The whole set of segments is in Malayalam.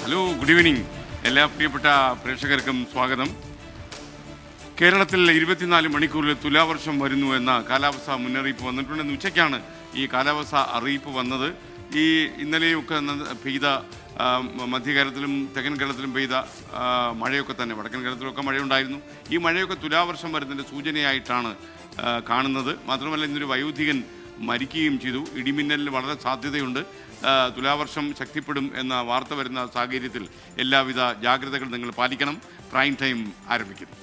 Hello, good evening. എല്ലാ പ്രിയപ്പെട്ട പ്രേക്ഷകർക്കും സ്വാഗതം. കേരളത്തിൽ 24 മണിക്കൂറിൽ തുലാവർഷം വരുന്നു എന്ന കാലാവസ്ഥാ മുന്നറിയിപ്പ് വന്നിട്ടുണ്ട്. ഇന്ന് ഉച്ചയ്ക്കാണ് ഈ കാലാവസ്ഥാ അറിയിപ്പ് വന്നത്. ഈ ഇന്നലെയൊക്കെ പെയ്ത മധ്യ കേരളത്തിലും തെക്കൻ കേരളത്തിലും പെയ്ത മഴയൊക്കെ തന്നെ, വടക്കൻ കേരളത്തിലൊക്കെ മഴയുണ്ടായിരുന്നു. ഈ മഴയൊക്കെ തുലാവർഷം വരുന്നതിൻ്റെ സൂചനയായിട്ടാണ് കാണുന്നത്. മാത്രമല്ല, ഇന്നൊരു വയോധികൻ മരിക്കുകയും ചെയ്തു. ഇടിമിന്നലിന് വളരെ സാധ്യതയുണ്ട്. തുലാവർഷം ശക്തിപ്പെടും എന്ന വാർത്ത വരുന്ന സാഹചര്യത്തിൽ എല്ലാവിധ ജാഗ്രതകൾ നിങ്ങൾ പാലിക്കണം. പ്രൈം ടൈം ആരംഭിക്കുന്നു.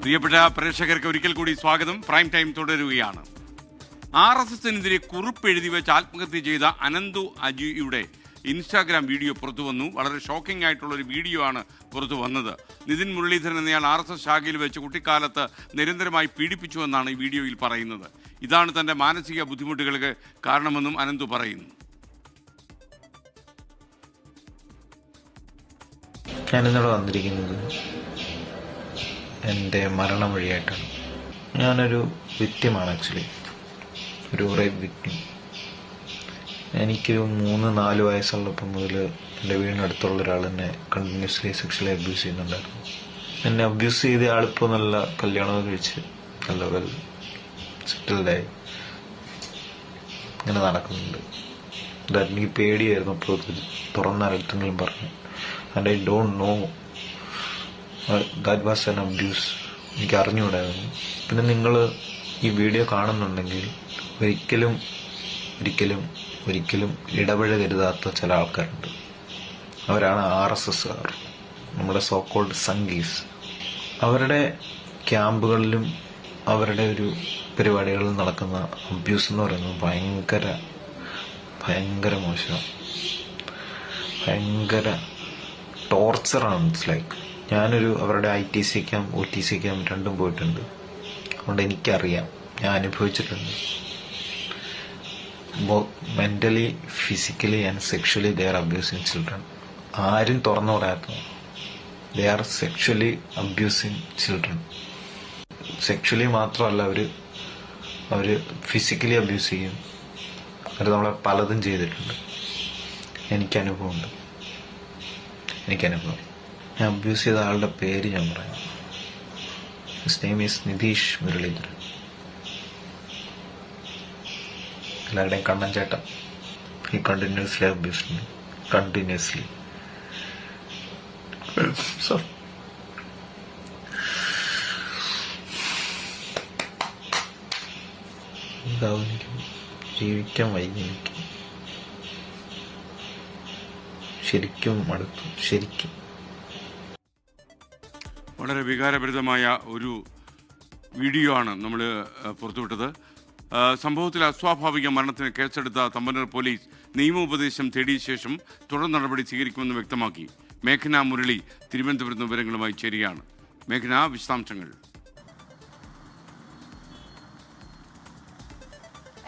പ്രിയപ്പെട്ട പ്രേക്ഷകർക്ക് ഒരിക്കൽ കൂടി സ്വാഗതം. പ്രൈം ടൈം തുടരുകയാണ്. RSSനെതിരെ കുറിപ്പ് എഴുതി വെച്ച് ആത്മഹത്യ ചെയ്ത അനന്തു അജിയുടെ ഇൻസ്റ്റാഗ്രാം വീഡിയോ പുറത്തു വന്നു. വളരെ ഷോക്കിംഗ് ആയിട്ടുള്ളൊരു വീഡിയോ ആണ് പുറത്തു വന്നത്. നിതിൻ മുരളീധരൻ എന്നയാൾ RSS ശാഖയിൽ വെച്ച് കുട്ടിക്കാലത്ത് നിരന്തരമായി പീഡിപ്പിച്ചുവെന്നാണ് ഈ വീഡിയോയിൽ പറയുന്നത്. ഇതാണ് തൻ്റെ മാനസിക ബുദ്ധിമുട്ടുകൾക്ക് കാരണമെന്നും അനന്തു പറയുന്നു. ഞാനിന്നോട് വന്നിരിക്കുന്നത് എൻ്റെ മരണം വഴിയായിട്ടാണ്. ഞാനൊരു വിക്റ്റിമാണ്, ആക്ച്വലി ഒരു റേപ്പ് വിക്റ്റിം. എനിക്കൊരു 3-4 വയസ്സുള്ളപ്പോൾ മുതൽ എൻ്റെ വീടിനടുത്തുള്ള ഒരാൾ എന്നെ കണ്ടിന്യൂസ്ലി സെക്ഷലി അബ്യൂസ് ചെയ്യുന്നുണ്ടായിരുന്നു. എന്നെ അബ്യൂസ് ചെയ്ത ആളിപ്പോൾ നല്ല കല്യാണമൊക്കെ കഴിച്ച് നല്ല വെൽ സെറ്റിൽഡായി ഇങ്ങനെ നടക്കുന്നുണ്ട്. എനിക്ക് പേടിയായിരുന്നു അപ്പോൾ തുറന്നാരടുത്തെങ്കിലും പറഞ്ഞു. And I don't know that was an abuse. എനിക്ക് അറിഞ്ഞുകൂടായിരുന്നു. പിന്നെ നിങ്ങൾ ഈ വീഡിയോ കാണുന്നുണ്ടെങ്കിൽ ഒരിക്കലും ഒരിക്കലും ഒരിക്കലും ഇടപഴകരുതാത്ത ചില ആൾക്കാരുണ്ട്. അവരാണ് RSSകാർ, നമ്മുടെ സോക്കോൾഡ് സംഘീസ്. അവരുടെ ക്യാമ്പുകളിലും അവരുടെ ഒരു പരിപാടികളിൽ നടക്കുന്ന അബ്യൂസ് എന്ന് പറയുന്നത് ഭയങ്കര ഭയങ്കര മോശമാണ്, ഭയങ്കര ടോർച്ചറാണ്. ഇറ്റ്സ് ലൈക്ക് ഞാനൊരു അവരുടെ ITC ക്യാമ്പ് OTC ക്യാമ്പ് രണ്ടും പോയിട്ടുണ്ട്. അതുകൊണ്ട് എനിക്കറിയാം, ഞാൻ അനുഭവിച്ചിട്ടുണ്ട്. Mentally, physically and sexually they are abusing children. ആരും തുറന്നു പറയാത്ത they are sexually abusing children. Sexually മാത്രമല്ല, അവർ ഫിസിക്കലി അബ്യൂസ് ചെയ്യും. അവർ നമ്മളെ പലതും ചെയ്തിട്ടുണ്ട്. എനിക്കനുഭവം. ഞാൻ അബ്യൂസ് ചെയ്ത ആളുടെ പേര് ഞാൻ പറയാം. His name is Nitish Muraleedharan. എല്ലാവരുടെയും കണ്ണൻ ചേട്ടൻ. He continuously abused me, continuously. എന്താവും, എനിക്ക് ജീവിക്കാൻ വയ്യ. എനിക്ക് ശരിക്കും മടുത്തു, ശരിക്കും. വളരെ വികാരഭരിതമായ ഒരു വീഡിയോ ആണ് നമ്മൾ പുറത്തുവിട്ടത്. സംഭവത്തിൽ അസ്വാഭാവിക മരണത്തിന് കേസെടുത്ത തമ്പനൂർ പോലീസ് നിയമോപദേശം തേടിയ ശേഷം തുടർ നടപടി സ്വീകരിക്കുമെന്ന് വ്യക്തമാക്കി. മേഘന മുരളി തിരുവനന്തപുരത്ത് വിവരങ്ങളുമായി ചേരുകയാണ്. മേഘന, വിശദാംശങ്ങൾ.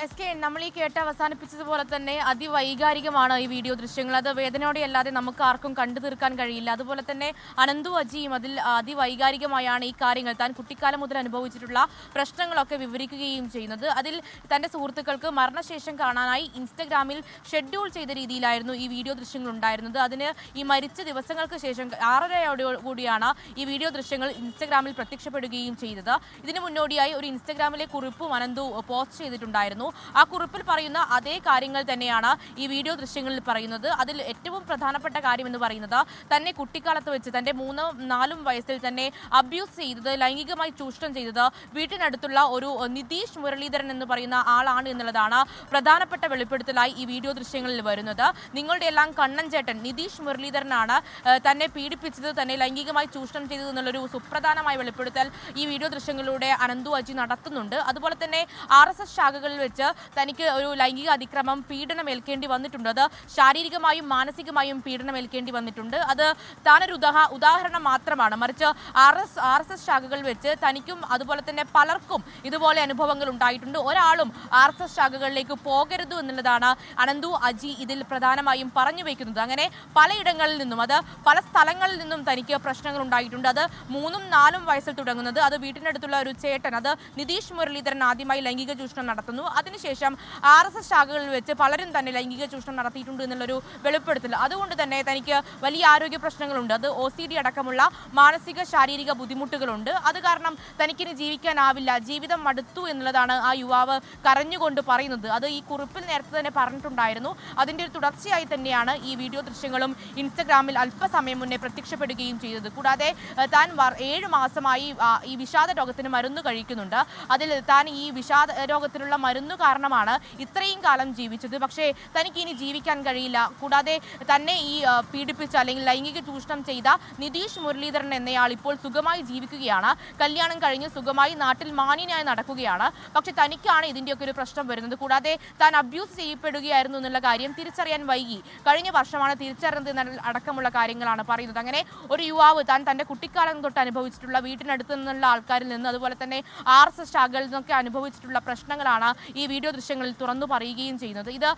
SK, നമ്മൾ ഈ കേട്ട് അവസാനിപ്പിച്ചതുപോലെ തന്നെ അതിവൈകാരികമാണ് ഈ വീഡിയോ ദൃശ്യങ്ങൾ. അത് വേദനയോടെ അല്ലാതെ നമുക്ക് ആർക്കും കണ്ടു തീർക്കാൻ കഴിയില്ല. അതുപോലെ തന്നെ അനന്തു അജിയും അതിൽ അതിവൈകാരികമായാണ് ഈ കാര്യങ്ങൾ, താൻ കുട്ടിക്കാലം മുതൽ അനുഭവിച്ചിട്ടുള്ള പ്രശ്നങ്ങളൊക്കെ വിവരിക്കുകയും ചെയ്യുന്നത്. അതിൽ തൻ്റെ സുഹൃത്തുക്കൾക്ക് മരണശേഷം കാണാനായി ഇൻസ്റ്റഗ്രാമിൽ ഷെഡ്യൂൾ ചെയ്ത രീതിയിലായിരുന്നു ഈ വീഡിയോ ദൃശ്യങ്ങൾ ഉണ്ടായിരുന്നത്. അതിന് ഈ മരിച്ച ദിവസങ്ങൾക്ക് ശേഷം 6:30 ഈ വീഡിയോ ദൃശ്യങ്ങൾ ഇൻസ്റ്റഗ്രാമിൽ പ്രത്യക്ഷപ്പെടുകയും ചെയ്തത്. ഇതിന് മുന്നോടിയായി ഒരു ഇൻസ്റ്റഗ്രാമിലെ കുറിപ്പും അനന്തു പോസ്റ്റ് ചെയ്തിട്ടുണ്ടായിരുന്നു. ആ കുറിപ്പിൽ പറയുന്ന അതേ കാര്യങ്ങൾ തന്നെയാണ് ഈ വീഡിയോ ദൃശ്യങ്ങളിൽ പറയുന്നത്. അതിൽ ഏറ്റവും പ്രധാനപ്പെട്ട കാര്യം എന്ന് പറയുന്നത് തന്നെ കുട്ടിക്കാലത്ത് വെച്ച് തൻ്റെ 3-4 വയസ്സിൽ തന്നെ അബ്യൂസ് ചെയ്തത്, ലൈംഗികമായി ചൂഷണം ചെയ്തത് വീട്ടിനടുത്തുള്ള ഒരു നിതീഷ് മുരളീധരൻ എന്ന് പറയുന്ന ആളാണ് എന്നുള്ളതാണ് പ്രധാനപ്പെട്ട വെളിപ്പെടുത്തലായി ഈ വീഡിയോ ദൃശ്യങ്ങളിൽ വരുന്നത്. നിങ്ങളുടെ എല്ലാം കണ്ണൻ ചേട്ടൻ നിതീഷ് മുരളീധരനാണ് തന്നെ പീഡിപ്പിച്ചത്, തന്നെ ലൈംഗികമായി ചൂഷണം ചെയ്തത് എന്നുള്ളൊരു സുപ്രധാനമായ വെളിപ്പെടുത്തൽ ഈ വീഡിയോ ദൃശ്യങ്ങളിലൂടെ അനന്തു അജി നടത്തുന്നുണ്ട്. അതുപോലെ തന്നെ RSS ശാഖകളിൽ വെച്ച് തനിക്ക് ഒരു ലൈംഗിക അതിക്രമം പീഡനം ഏൽക്കേണ്ടി വന്നിട്ടുണ്ട്. അത് ശാരീരികമായും മാനസികമായും പീഡനം ഏൽക്കേണ്ടി വന്നിട്ടുണ്ട്. അത് താനൊരു ഉദാഹരണം മാത്രമാണ്. മറിച്ച് RSS ശാഖകൾ വെച്ച് തനിക്കും അതുപോലെ തന്നെ പലർക്കും ഇതുപോലെ അനുഭവങ്ങൾ ഉണ്ടായിട്ടുണ്ട്. ഒരാളും RSS ശാഖകളിലേക്ക് പോകരുത് എന്നുള്ളതാണ് അനന്തു അജി ഇതിൽ പ്രധാനമായും പറഞ്ഞു വയ്ക്കുന്നത്. അങ്ങനെ പലയിടങ്ങളിൽ നിന്നും, അത് പല സ്ഥലങ്ങളിൽ നിന്നും തനിക്ക് പ്രശ്നങ്ങൾ ഉണ്ടായിട്ടുണ്ട്. അത് 3-4 വയസ്സിൽ തുടങ്ങുന്നത്. അത് വീട്ടിനടുത്തുള്ള ഒരു ചേട്ടൻ, അത് നിതീഷ് മുരളീധരൻ ആദ്യമായി ലൈംഗിക ചൂഷണം നടത്തുന്നു. അതിനുശേഷം RSS ശാഖകളിൽ വെച്ച് പലരും തന്നെ ലൈംഗിക ചൂഷണം നടത്തിയിട്ടുണ്ട് എന്നുള്ളൊരു വെളിപ്പെടുത്തൽ. അതുകൊണ്ട് തന്നെ തനിക്ക് വലിയ ആരോഗ്യ പ്രശ്നങ്ങളുണ്ട്. അത് OCD അടക്കമുള്ള മാനസിക ശാരീരിക ബുദ്ധിമുട്ടുകളുണ്ട്. അത് കാരണം തനിക്കിനി ജീവിക്കാനാവില്ല, ജീവിതം മടുത്തു എന്നുള്ളതാണ് ആ യുവാവ് കരഞ്ഞുകൊണ്ട് പറയുന്നത്. അത് ഈ കുറിപ്പിൽ നേരത്തെ തന്നെ പറഞ്ഞിട്ടുണ്ടായിരുന്നു. അതിൻ്റെ ഒരു തുടർച്ചയായി തന്നെയാണ് ഈ വീഡിയോ ദൃശ്യങ്ങളും ഇൻസ്റ്റഗ്രാമിൽ അല്പസമയം മുന്നേ പ്രത്യക്ഷപ്പെടുകയും ചെയ്തത്. കൂടാതെ താൻ 7 മാസമായി ഈ വിഷാദ രോഗത്തിന് മരുന്ന് കഴിക്കുന്നുണ്ട്. അതിൽ താൻ ഈ വിഷാദ രോഗത്തിനുള്ള മരുന്ന് കാരണമാണ് ഇത്രയും കാലം ജീവിച്ചത്. പക്ഷേ തനിക്ക് ഇനി ജീവിക്കാൻ കഴിയില്ല. കൂടാതെ തന്നെ ഈ പീഡിപ്പിച്ച അല്ലെങ്കിൽ ലൈംഗിക ചൂഷണം ചെയ്ത നിതീഷ് മുരളീധരൻ എന്നയാൾ ഇപ്പോൾ സുഖമായി ജീവിക്കുകയാണ്. കല്യാണം കഴിഞ്ഞ് സുഖമായി നാട്ടിൽ മാന്യനായി നടക്കുകയാണ്. പക്ഷെ തനിക്കാണ് ഇതിൻ്റെയൊക്കെ ഒരു പ്രശ്നം വരുന്നത്. കൂടാതെ താൻ അബ്യൂസ് ചെയ്യപ്പെടുകയായിരുന്നു എന്നുള്ള കാര്യം തിരിച്ചറിയാൻ വൈകി. കഴിഞ്ഞ വർഷമാണ് തിരിച്ചറിഞ്ഞത് അടക്കമുള്ള കാര്യങ്ങളാണ് പറയുന്നത്. അങ്ങനെ ഒരു യുവാവ് താൻ തൻ്റെ കുട്ടിക്കാലം തൊട്ട് അനുഭവിച്ചിട്ടുള്ള വീട്ടിനടുത്ത് നിന്നുള്ള ആൾക്കാരിൽ നിന്ന്, അതുപോലെ തന്നെ RSS ശാഖകളിൽ നിന്നൊക്കെ അനുഭവിച്ചിട്ടുള്ള പ്രശ്നങ്ങളാണ് ഈ വീഡിയോ ദൃശ്യങ്ങളിൽ തുറന്നു പറയുകയും ചെയ്യുന്നത്. ഇത്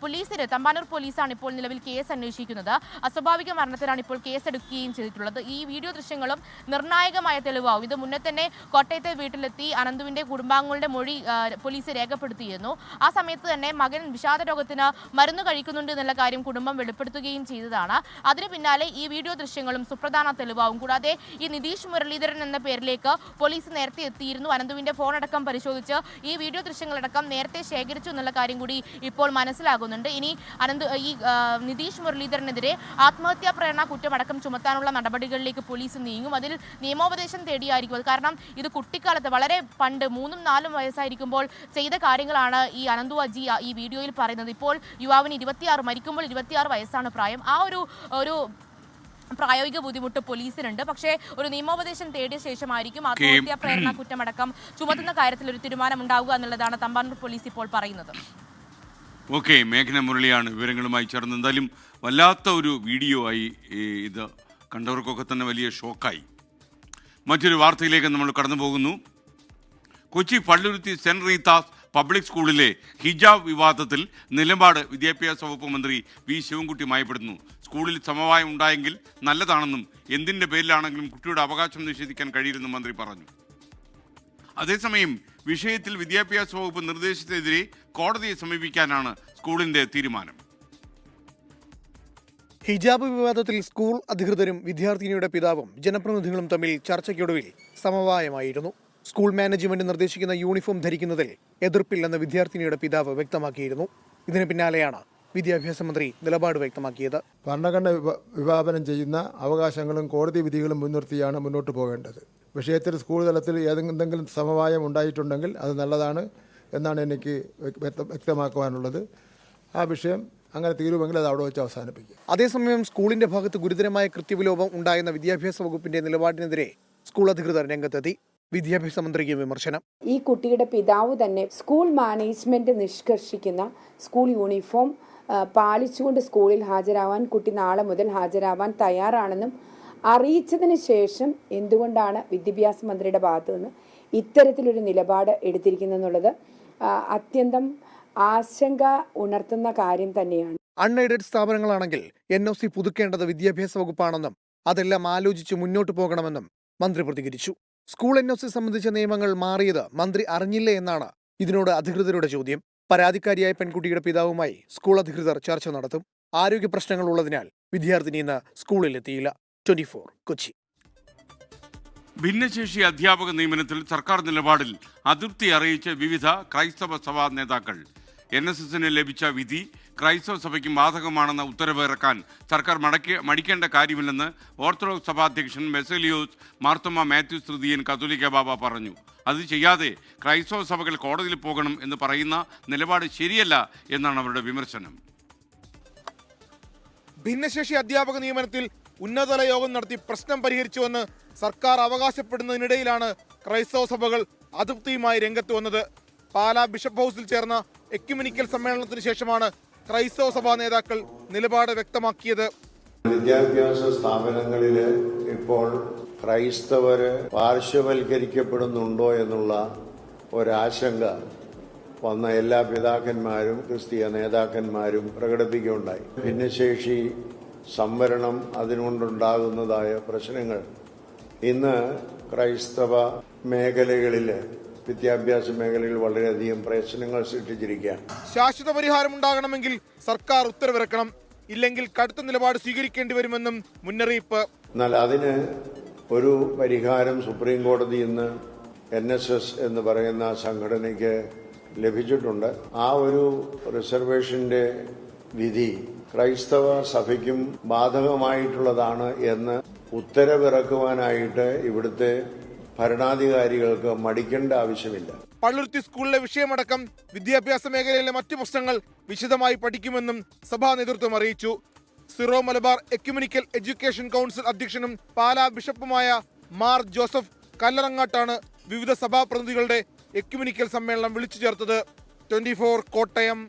പോലീസിന്, തമ്പാനൂർ പോലീസാണ് ഇപ്പോൾ നിലവിൽ കേസ് അന്വേഷിക്കുന്നത്. അസ്വാഭാവിക മരണത്തിനാണ് ഇപ്പോൾ കേസെടുക്കുകയും ചെയ്തിട്ടുള്ളത്. ഈ വീഡിയോ ദൃശ്യങ്ങളും നിർണായകമായ തെളിവാവും. ഇത് മുന്നേ തന്നെ കോട്ടയത്തെ വീട്ടിലെത്തി അനന്തുവിൻ്റെ കുടുംബാംഗങ്ങളുടെ മൊഴി പോലീസ് രേഖപ്പെടുത്തിയിരുന്നു. ആ സമയത്ത് തന്നെ മകൻ വിഷാദ രോഗത്തിന് മരുന്ന് കഴിക്കുന്നുണ്ട് എന്നുള്ള കാര്യം കുടുംബം വെളിപ്പെടുത്തുകയും ചെയ്തതാണ്. അതിന് പിന്നാലെ ഈ വീഡിയോ ദൃശ്യങ്ങളും സുപ്രധാന തെളിവാവും. കൂടാതെ ഈ നിതീഷ് മുരളീധരൻ എന്ന പേരിലേക്ക് പോലീസ് നേരത്തെ എത്തിയിരുന്നു. അനന്തുവിൻ്റെ ഫോൺ അടക്കം പരിശോധിച്ച് ഈ വീഡിയോ ദൃശ്യങ്ങളടക്കം നേരത്തെ ശേഖരിച്ചു എന്നുള്ള കാര്യം കൂടി ഇപ്പോൾ മനസ്സിലാകുന്നുണ്ട്. ഇനി ഈ നിതീഷ് മുരളീധരനെതിരെ ആത്മഹത്യാ പ്രേരണ കുറ്റമടക്കം ചുമത്താനുള്ള നടപടികളിലേക്ക് പോലീസ് നീങ്ങും. അതിൽ നിയമോപദേശം തേടിയായിരിക്കും. അത് കാരണം ഇത് കുട്ടിക്കാലത്ത് വളരെ പണ്ട് 3-4 വയസ്സായിരിക്കുമ്പോൾ ചെയ്ത കാര്യങ്ങളാണ് ഈ അനന്തു അജി ഈ വീഡിയോയിൽ പറയുന്നത്. ഇപ്പോൾ യുവാവിന് 26, മരിക്കുമ്പോൾ 26 വയസ്സാണ് പ്രായം. ആ ഒരു പ്രായോഗിക ബുദ്ധിമുട്ട് പോലീസിനുണ്ട്. പക്ഷേ ഒരു നിയമോപദേശം തേടിയ ശേഷമായിരിക്കും ആത്മഹത്യാ പ്രേരണ കുറ്റമടക്കം ചുമത്തുന്ന കാര്യത്തിൽ ഒരു തീരുമാനം ഉണ്ടാവുക എന്നുള്ളതാണ് തമ്പാനൂർ പോലീസ് ഇപ്പോൾ പറയുന്നത്. ഓക്കെ, മേഘന മുരളിയാണ് വിവരങ്ങളുമായി ചേർന്ന്. എന്തായാലും വല്ലാത്ത ഒരു വീഡിയോ ആയി. ഇത് കണ്ടവർക്കൊക്കെ തന്നെ വലിയ ഷോക്കായി. മറ്റൊരു വാർത്തയിലേക്ക് നമ്മൾ കടന്നു പോകുന്നു. Kochi Palluruthy saint Rita's public സ്കൂളിലെ ഹിജാബ് വിവാദത്തിൽ നിലപാട് വിദ്യാഭ്യാസ വകുപ്പ് മന്ത്രി വി ശിവൻകുട്ടി മയപ്പെടുന്നു. സ്കൂളിൽ സമവായം ഉണ്ടായെങ്കിൽ നല്ലതാണെന്നും എന്തിൻ്റെ പേരിലാണെങ്കിലും കുട്ടിയുടെ അവകാശം നിഷേധിക്കാൻ കഴിയില്ലെന്നും മന്ത്രി പറഞ്ഞു. അതേസമയം വിഷയത്തിൽ വിദ്യാഭ്യാസ വകുപ്പ് നിർദ്ദേശത്തിനെതിരെ കോടതിയെ സമീപിക്കാനാണ് സ്കൂളിന്റെ തീരുമാനം. ഹിജാബ് വിവാദത്തിൽ സ്കൂൾ അധികൃതരും വിദ്യാർത്ഥിനിയുടെ പിതാവും ജനപ്രതിനിധികളും തമ്മിൽ ചർച്ചയ്ക്കൊടുവിൽ സമവായമായിരുന്നു. സ്കൂൾ മാനേജ്മെന്റ് നിർദ്ദേശിക്കുന്ന യൂണിഫോം ധരിക്കുന്നതിൽ എതിർപ്പില്ലെന്ന് വിദ്യാർത്ഥിനിയുടെ പിതാവ് വ്യക്തമാക്കിയിരുന്നു. ഇതിന് പിന്നാലെയാണ് വിദ്യാഭ്യാസ മന്ത്രി നിലപാട് വ്യക്തമാക്കിയത്. ഭരണഘടന വിഭാവനം ചെയ്യുന്ന അവകാശങ്ങളും കോടതി വിധികളും മുൻനിർത്തിയാണ് മുന്നോട്ട് പോകേണ്ടത്. വിഷയത്തിൽ സ്കൂൾ തലത്തിൽ എന്തെങ്കിലും സമവായം ഉണ്ടായിട്ടുണ്ടെങ്കിൽ അത് നല്ലതാണ് എന്നാണ് എനിക്ക് വ്യക്തമാക്കുവാനുള്ളത്. ആ വിഷയം അങ്ങനെ തീരുമെങ്കിൽ അത് അവിടെ വെച്ച് അവസാനിപ്പിക്കും. അതേസമയം സ്കൂളിന്റെ ഭാഗത്ത് ഗുരുതരമായ കൃത്യവിലോപം ഉണ്ടായെന്ന വിദ്യാഭ്യാസ വകുപ്പിന്റെ നിലപാടിനെതിരെ സ്കൂൾ അധികൃതർ രംഗത്തെത്തി. വിദ്യാഭ്യാസ മന്ത്രിക്ക് വിമർശനം. ഈ കുട്ടിയുടെ പിതാവ് തന്നെ സ്കൂൾ മാനേജ്മെന്റ് നിഷ്കർഷിക്കുന്ന സ്കൂൾ യൂണിഫോം പാലിച്ചുകൊണ്ട് സ്കൂളിൽ ഹാജരാവാൻ കുട്ടി നാളെ മുതൽ ഹാജരാവാൻ തയ്യാറാണെന്നും അറിയിച്ചതിന് ശേഷം എന്തുകൊണ്ടാണ് വിദ്യാഭ്യാസ മന്ത്രിയുടെ ഭാഗത്തു നിന്ന് ഇത്തരത്തിലൊരു നിലപാട് എടുത്തിരിക്കുന്നതെന്നുള്ളത് അത്യന്തം ആശങ്ക ഉണർത്തുന്ന കാര്യം തന്നെയാണ്. അൺഎയ്ഡഡ് സ്ഥാപനങ്ങളാണെങ്കിൽ NOC പുതുക്കേണ്ടത് വിദ്യാഭ്യാസ വകുപ്പാണെന്നും അതെല്ലാം ആലോചിച്ച് മുന്നോട്ട് പോകണമെന്നും മന്ത്രി പ്രതികരിച്ചു. സ്കൂൾ NOC സംബന്ധിച്ച നിയമങ്ങൾ മാറിയത് മന്ത്രി അറിഞ്ഞില്ലേ എന്നാണ് ഇതിനോട് അധികൃതരുടെ ചോദ്യം. പരാതിക്കാരിയായ പെൺകുട്ടിയുടെ പിതാവുമായി സ്കൂൾ അധികൃതർ ചർച്ച നടത്തും. ആരോഗ്യ പ്രശ്നങ്ങൾ ഉള്ളതിനാൽ വിദ്യാർത്ഥിനി ഇന്ന് സ്കൂളിലെത്തിയില്ല. 24 കൊച്ചി. ഭിന്നശേഷി അധ്യാപക നിയമനത്തിൽ സർക്കാർ നിലപാടിൽ അതൃപ്തി അറിയിച്ച വിവിധ ക്രൈസ്തവ സഭാ നേതാക്കൾ. NSSന് ലഭിച്ച വിധി ക്രൈസ്തവ സഭയ്ക്കും ബാധകമാണെന്ന ഉത്തരവ് ഇറക്കാൻ സർക്കാർ മടിക്കേണ്ട കാര്യമില്ലെന്ന് ഓർത്തഡോക്സ് സഭാധ്യക്ഷൻ ബെസേലിയോസ് മാർത്തോമ മാത്യൂസ് തൃതീയൻ കത്തോലിക്ക ബാബ പറഞ്ഞു. അത് ചെയ്യാതെ ക്രൈസ്തവ സഭകൾ കോടതിയിൽ പോകണം എന്ന് പറയുന്ന നിലപാട് ശരിയല്ല എന്നാണ് അവരുടെ വിമർശനം. ഭിന്നശേഷി അധ്യാപക നിയമനത്തിൽ ഉന്നതതല യോഗം നടത്തി പ്രശ്നം പരിഹരിച്ചുവെന്ന് സർക്കാർ അവകാശപ്പെടുന്നതിനിടയിലാണ് ക്രൈസ്തവ സഭകൾ അതൃപ്തിയുമായി രംഗത്ത് വന്നത്. പാലാ ബിഷപ്പ് ഹൗസിൽ ചേർന്ന എക്യുമെനിക്കൽ സമ്മേളനത്തിന് ശേഷമാണ് ക്രൈസ്തവ സഭാ നേതാക്കൾ നിലപാട് വ്യക്തമാക്കിയത്. വിദ്യാഭ്യാസ സ്ഥാപനങ്ങളിൽ ഇപ്പോൾ ക്രൈസ്തവര് പാർശ്വവൽക്കരിക്കപ്പെടുന്നുണ്ടോ എന്നുള്ള ഒരാശങ്ക വന്ന എല്ലാ പിതാക്കന്മാരും ക്രിസ്തീയ നേതാക്കന്മാരും പ്രകടിപ്പിക്കുകയുണ്ടായി. ഭിന്നശേഷി സംവരണം അതിനുകൊണ്ടുണ്ടാകുന്നതായ പ്രശ്നങ്ങൾ ഇന്ന് ക്രൈസ്തവ മേഖലകളിൽ വിദ്യാഭ്യാസ മേഖലയിൽ വളരെയധികം പ്രശ്നങ്ങൾ സൃഷ്ടിച്ചിരിക്കുകയാണ്. ശാശ്വത പരിഹാരം ഉണ്ടാകണമെങ്കിൽ സർക്കാർ ഉത്തരവിറക്കണം, ഇല്ലെങ്കിൽ കടുത്ത നിലപാട് സ്വീകരിക്കേണ്ടി വരുമെന്നും മുന്നറിയിപ്പ്. എന്നാൽ അതിന് ഒരു പരിഹാരം സുപ്രീം കോടതി ഇന്ന് NSS എന്ന് പറയുന്ന സംഘടനയ്ക്ക് ലഭിച്ചിട്ടുണ്ട്. ആ ഒരു റിസർവേഷന്റെ വിധി ക്രൈസ്തവ സഭയ്ക്കും ബാധകമായിട്ടുള്ളതാണ് എന്ന് ഉത്തരവിറക്കുവാനായിട്ട് ഇവിടുത്തെ ഭരണാധികാരികൾക്ക് മടിക്കേണ്ട ആവശ്യമില്ല. പള്ളുരുത്തി സ്കൂളിലെ വിഷയമടക്കം വിദ്യാഭ്യാസ മേഖലയിലെ മറ്റു പ്രശ്നങ്ങൾ വിശദമായി പഠിക്കുമെന്നും സഭാ നേതൃത്വം അറിയിച്ചു. Syro Malabar ecumenical education council അധ്യക്ഷനും പാലാ ബിഷപ്പുമായ മാർ ജോസഫ് കല്ലറങ്ങാട്ടാണ് വിവിധ സഭാ പ്രതിനിധികളുടെ എക്യുമെനിക്കൽ സമ്മേളനം വിളിച്ചു ചേർത്തത്. 24 കോട്ടയം.